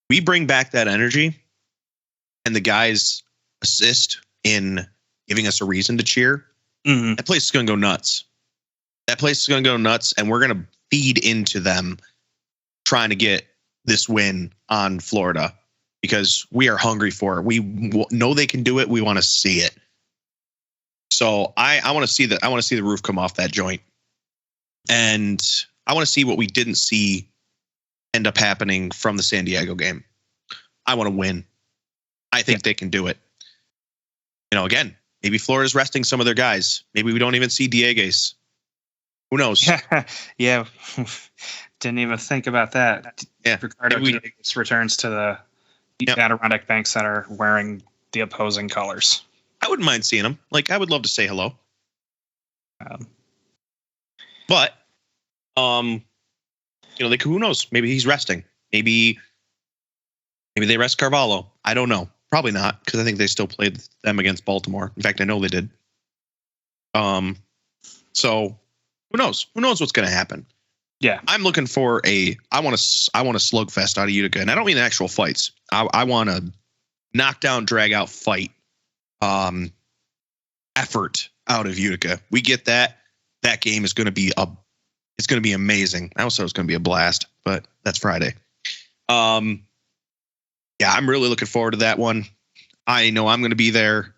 we bring back that energy, and the guys assist in giving us a reason to cheer. Mm-hmm. That place is going to go nuts. And we're going to feed into them trying to get this win on Florida, because we are hungry for it. We know they can do it. We want to see it. So I want to see that. I want to see the roof come off that joint, and I want to see what we didn't see end up happening from the San Diego game. I want to win. I think they can do it. Again, maybe Florida's resting some of their guys. Maybe we don't even see Diegues. Who knows? Yeah. Didn't even think about that. Yeah. Ricardo Diegues returns to Yep. Adirondack Bank Center wearing the opposing colors. I wouldn't mind seeing him. Like, I would love to say hello. But, like, who knows? Maybe he's resting. Maybe they rest Carvalho. I don't know. Probably not, because I think they still played them against Baltimore. In fact, I know they did. So who knows? Who knows what's going to happen? Yeah, I'm looking for I want a slugfest out of Utica, and I don't mean actual fights. I want a knockdown, drag out fight, effort out of Utica. We get that. That game is going to be it's going to be amazing. I also it's going to be a blast, but that's Friday. Yeah, I'm really looking forward to that one. I know I'm going to be there,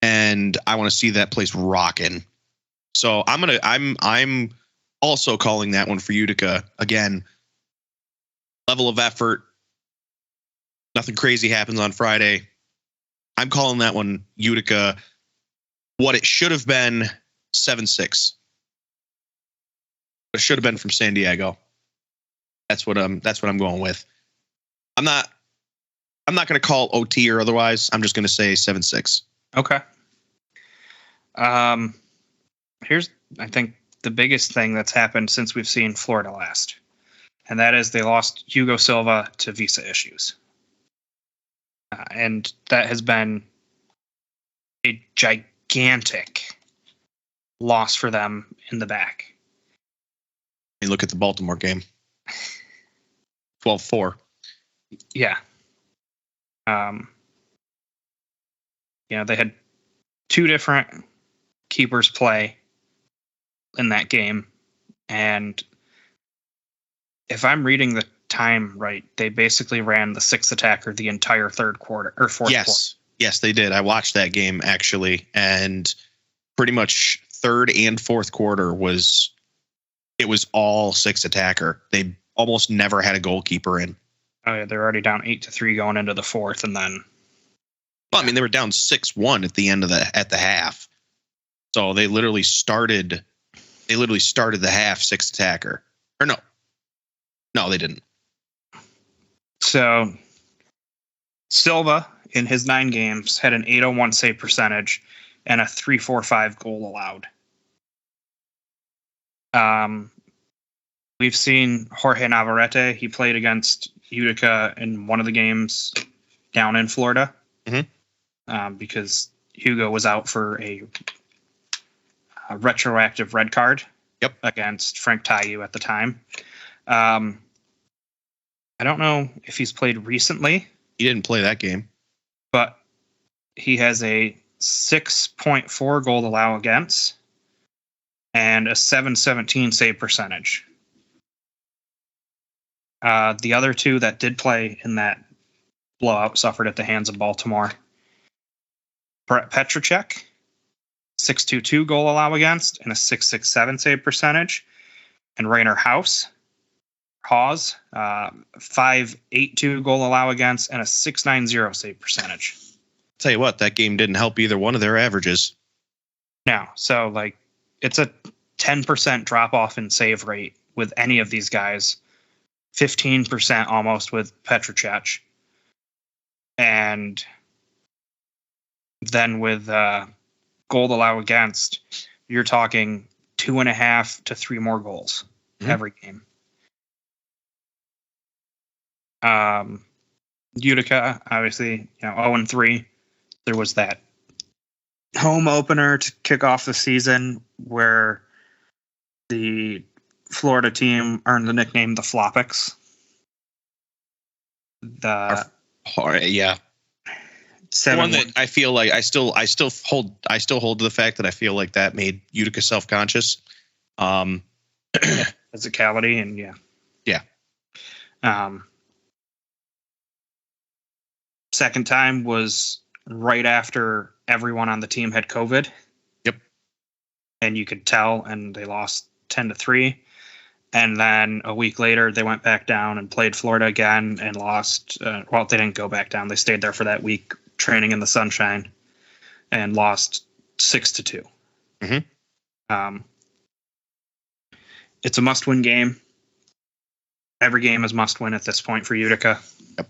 and I want to see that place rocking. So I'm also calling that one for Utica. Again, level of effort. Nothing crazy happens on Friday. I'm calling that one Utica. What it should have been 7-6. It should have been from San Diego. That's what I'm going with. I'm not going to call OT or otherwise. I'm just going to say 7-6. Okay. Here's, I think, the biggest thing that's happened since we've seen Florida last, and that is they lost Hugo Silva to visa issues. And that has been a gigantic loss for them in the back. You look at the Baltimore game. 12-4. Yeah. They had two different keepers play in that game, and if I'm reading the time right, they basically ran the sixth attacker the entire third quarter or fourth quarter. Yes, they did. I watched that game actually, and pretty much third and fourth quarter was all sixth attacker. They almost never had a goalkeeper in. Oh yeah, they're already down 8-3 going into the fourth, and then. Well, I mean, they were down 6-1 at the end of the half, so they literally started. They literally started the half sixth attacker, or no, they didn't. So Silva in his 9 games had an .801 save percentage and a .345 goal allowed. We've seen Jorge Navarrete. He played against Utica in one of the games down in Florida, because Hugo was out for a retroactive red card. Yep. Against Frank Tayu at the time. I don't know if he's played recently. He didn't play that game, but he has a 6.4 goal allow against and a .717 save percentage. The other two that did play in that blowout suffered at the hands of Baltimore. Brett Petrocek, 6.22 goal allow against and a .667 save percentage. And Rainer Hawes, 5.82 goal allow against and a .690 save percentage. Tell you what, that game didn't help either one of their averages. No, so it's a 10% drop off in save rate with any of these guys. 15% almost with Petrocek. And then with goal allow against, you're talking 2.5 to 3 more goals every game. Utica, obviously, 0-3. There was that home opener to kick off the season where the Florida team earned the nickname the Flopics. Yeah. One that I feel like I still hold to the fact that I feel like that made Utica self-conscious. Physicality and yeah. Second time was right after everyone on the team had COVID. Yep. And you could tell, and they lost 10-3. And then a week later, they went back down and played Florida again and lost. They didn't go back down. They stayed there for that week, training in the sunshine, and lost 6-2. It's a must-win game. Every game is must-win at this point for Utica. Yep.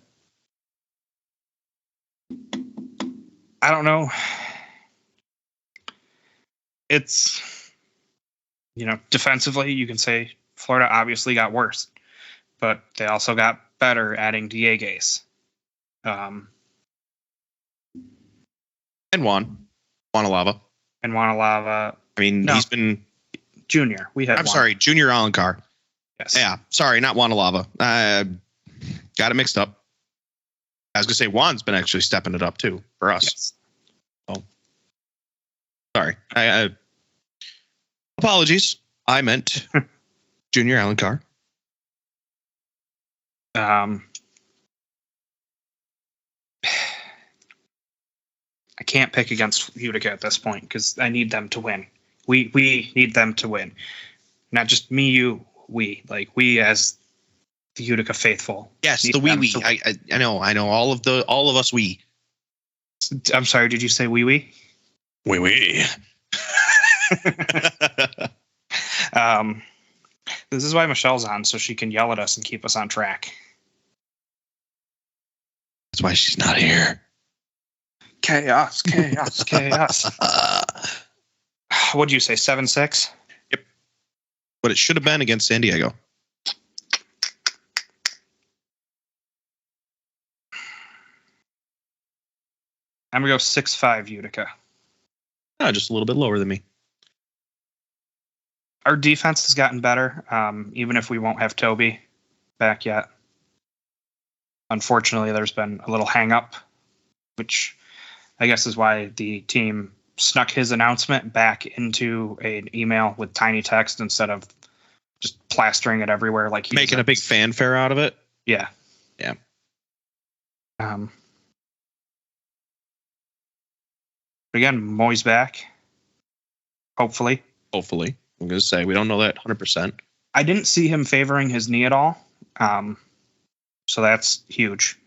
I don't know. It's, defensively, you can say Florida obviously got worse, but they also got better adding Diegues. And Wanalava. And Wanalava. I mean, No. he's been Junior. sorry, Junior Alencar. Yes. Yeah, sorry, not Wanalava. Got it mixed up. I was gonna say Juan's been actually stepping it up too for us. Yes. Oh, sorry. I apologies. I meant Junior Alencar. I can't pick against Utica at this point because I need them to win. We need them to win. Not just me, you, we. Like, we as the Utica faithful. Yes, the we. I know. All of us we. I'm sorry, did you say we? We. This is why Michelle's on, so she can yell at us and keep us on track. That's why she's not here. Chaos. What'd you say, 7-6? Yep. But it should have been against San Diego. I'm going to go 6-5 Utica. Just a little bit lower than me. Our defense has gotten better, even if we won't have Toby back yet. Unfortunately, there's been a little hang-up, which I guess is why the team snuck his announcement back into an email with tiny text instead of just plastering it everywhere like he's making a big fanfare out of it. Yeah. But again, Moy's back. Hopefully. I'm going to say we don't know that 100%. I didn't see him favoring his knee at all. So that's huge.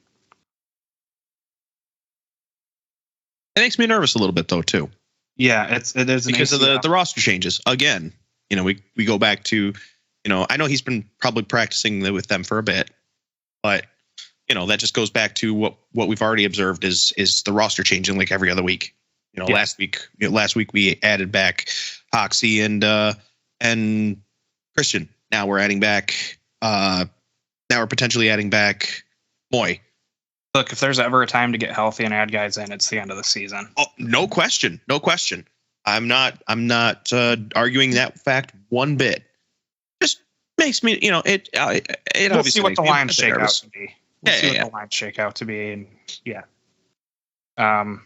It makes me nervous a little bit though too. Yeah, it is because of the roster changes. Again, we go back to, I know he's been probably practicing with them for a bit, but that just goes back to what we've already observed is the roster changing like every other week. Last week we added back Hoxie and Christian. Now we're adding back. Now we're potentially adding back Moy. Look, if there's ever a time to get healthy and add guys in, it's the end of the season. Oh, no question. I'm not arguing that fact one bit. Just makes me, it we'll see what the lines shake out to be. We'll see what the lines shake out to be, and yeah. I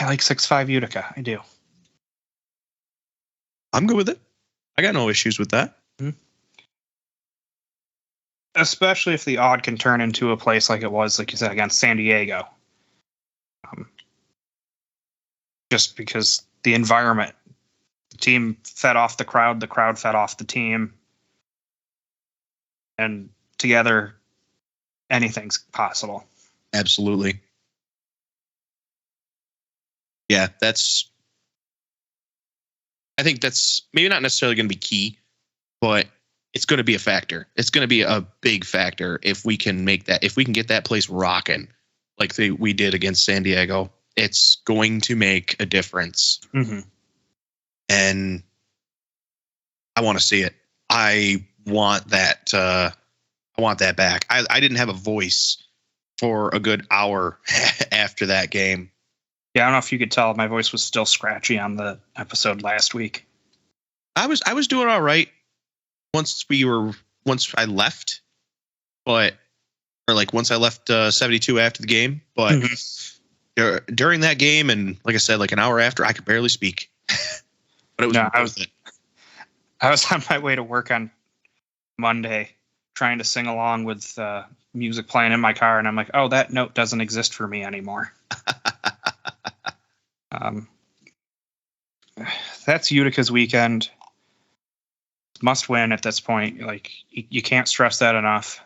like 6-5 Utica. I do. I'm good with it. I got no issues with that. Mm-hmm. Especially if the odd can turn into a place like it was, like you said, against San Diego. Just because the environment, the team fed off the crowd fed off the team. And together, anything's possible. Absolutely. Yeah, I think that's maybe not necessarily going to be key, but it's going to be a factor. It's going to be a big factor if we can get that place rocking like we did against San Diego. It's going to make a difference. Mm-hmm. And I want to see it. I want that back. I didn't have a voice for a good hour after that game. Yeah, I don't know if you could tell, my voice was still scratchy on the episode last week. I was doing all right once I left, once I left 72 after the game, but during that game and like I said, like an hour after, I could barely speak. But it was I was on my way to work on Monday trying to sing along with music playing in my car, and I'm like, oh, that note doesn't exist for me anymore. That's Utica's weekend. Must win at this point. Like, you can't stress that enough.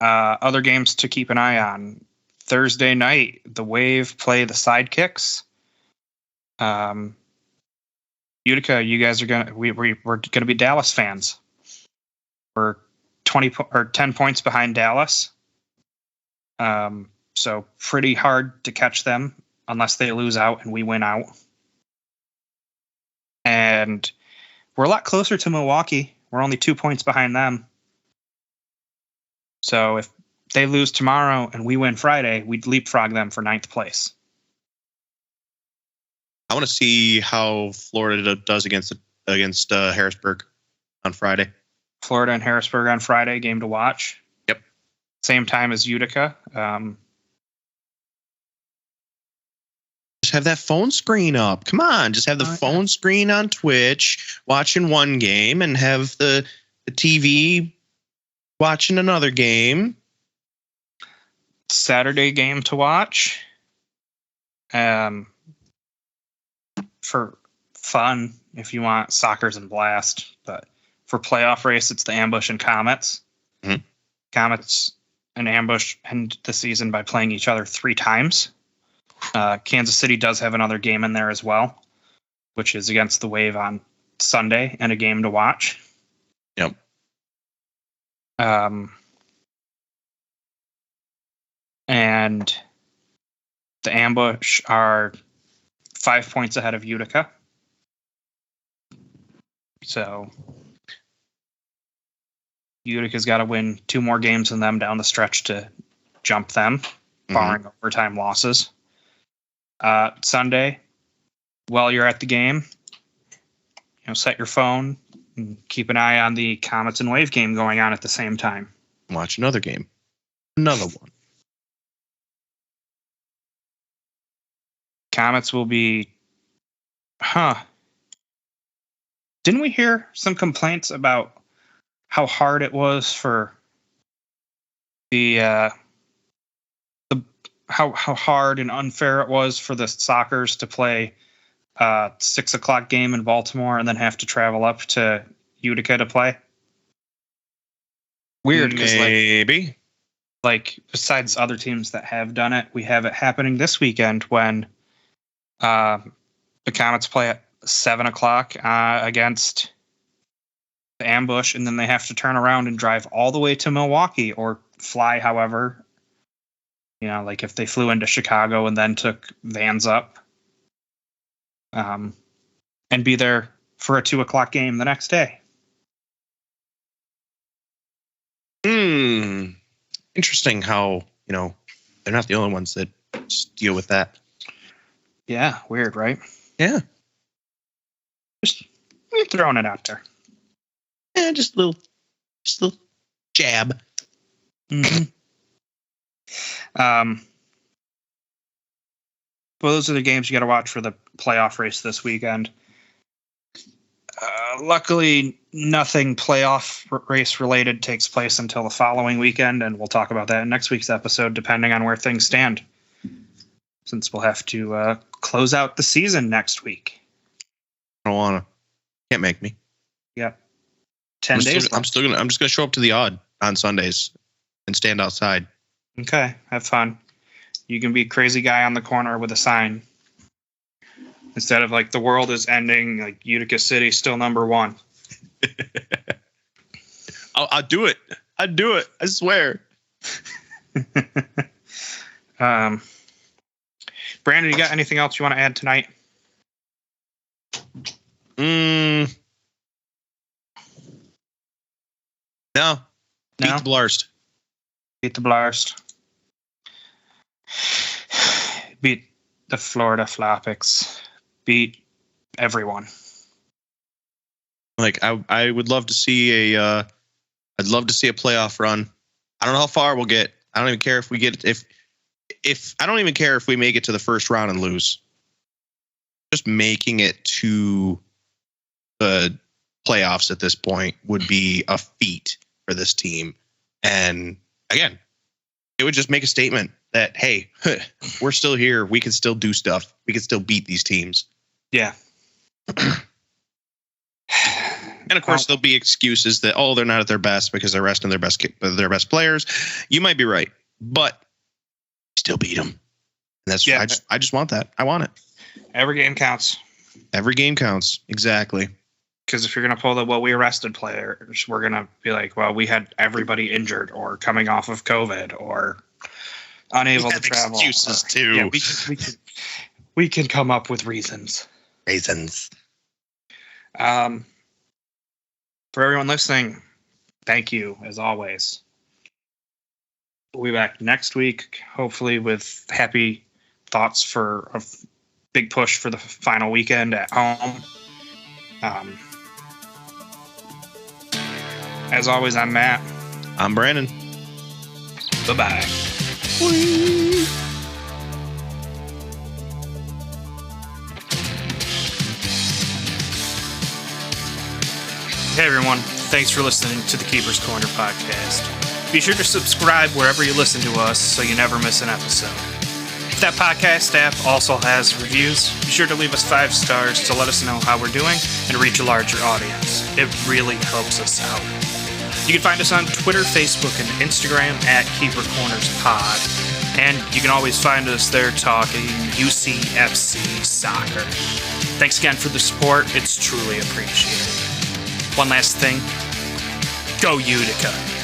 Other games to keep an eye on. Thursday night, the Wave play the Sidekicks. Utica, you guys are we're gonna be Dallas fans. We're 10 points behind Dallas. So pretty hard to catch them unless they lose out and we win out. And we're a lot closer to Milwaukee. We're only 2 points behind them. So if they lose tomorrow and we win Friday, we'd leapfrog them for 9th place. I want to see how Florida does against Harrisburg on Friday. Florida and Harrisburg on Friday, game to watch. Yep. Same time as Utica. Just have that phone screen up. Come on, just have the phone screen on Twitch, watching one game, and have the TV watching another game. Saturday game to watch. For fun, if you want, Soccer's and Blast. But for playoff race, it's the Ambush and Comets. Mm-hmm. Comets and Ambush end the season by playing each other 3 times. Kansas City does have another game in there as well, which is against the Wave on Sunday and a game to watch. Yep. And the Ambush are 5 points ahead of Utica. So Utica's got to win 2 more games than them down the stretch to jump them, barring overtime losses. Sunday, while you're at the game, set your phone and keep an eye on the Comets and Wave game going on at the same time. Watch another game. Another one. Comets will be... Didn't we hear some complaints about how hard it was for how hard and unfair it was for the Sockers to play 6 o'clock game in Baltimore and then have to travel up to Utica to play? Weird, because maybe like besides other teams that have done it, we have it happening this weekend when the Comets play at 7 o'clock against the Ambush, and then they have to turn around and drive all the way to Milwaukee or fly, however. Like if they flew into Chicago and then took vans up, and be there for a 2 o'clock game the next day. Interesting how, they're not the only ones that deal with that. Yeah, weird, right? Yeah. Just throwing it out there. Yeah, just a little jab. Mm-hmm. Well, those are the games you got to watch for the playoff race this weekend. Luckily, nothing playoff race related takes place until the following weekend, and we'll talk about that in next week's episode, depending on where things stand. Since we'll have to close out the season next week. I don't want to. Can't make me. Yep. 10 days. I'm just gonna show up to the odd on Sundays and stand outside. Okay, have fun. You can be crazy guy on the corner with a sign. Instead of like the world is ending, like Utica City still number 1. I'll do it. I'd do it. I swear. Brandon, you got anything else you want to add tonight? No. Beat the Blarst. Beat the Blarst. Beat the Florida Tropics. Beat everyone. Like I would love to see I'd love to see a playoff run. I don't know how far we'll get. I don't even care if we get if I don't even care if we make it to the first round and lose. Just making it to the playoffs at this point would be a feat for this team. And again, it would just make a statement that, hey, we're still here. We can still do stuff. We can still beat these teams. Yeah. And of course, there'll be excuses that, they're not at their best because they're resting their best players. You might be right, but still beat them. And that's I just want that. I want it. Every game counts. Every game counts. Exactly. Because if you're going to pull we arrested players, we're going to be like, well, we had everybody injured or coming off of COVID or unable We to have travel. excuses, too. Yeah, we can come up with reasons. Raisins. For everyone listening, thank you as always. We'll be back next week, hopefully with happy thoughts for a big push for the final weekend at home. As always, I'm Matt. I'm Brandon. Bye-bye. Hey everyone, thanks for listening to the Keeper's Corner podcast. Be sure to subscribe wherever you listen to us so you never miss an episode. If that podcast app also has reviews, be sure to leave us 5 stars to let us know how we're doing and reach a larger audience. It really helps us out. You can find us on Twitter, Facebook, and Instagram at Keeper Corners Pod. And you can always find us there talking UCFC soccer. Thanks again for the support. It's truly appreciated. One last thing. Go Utica.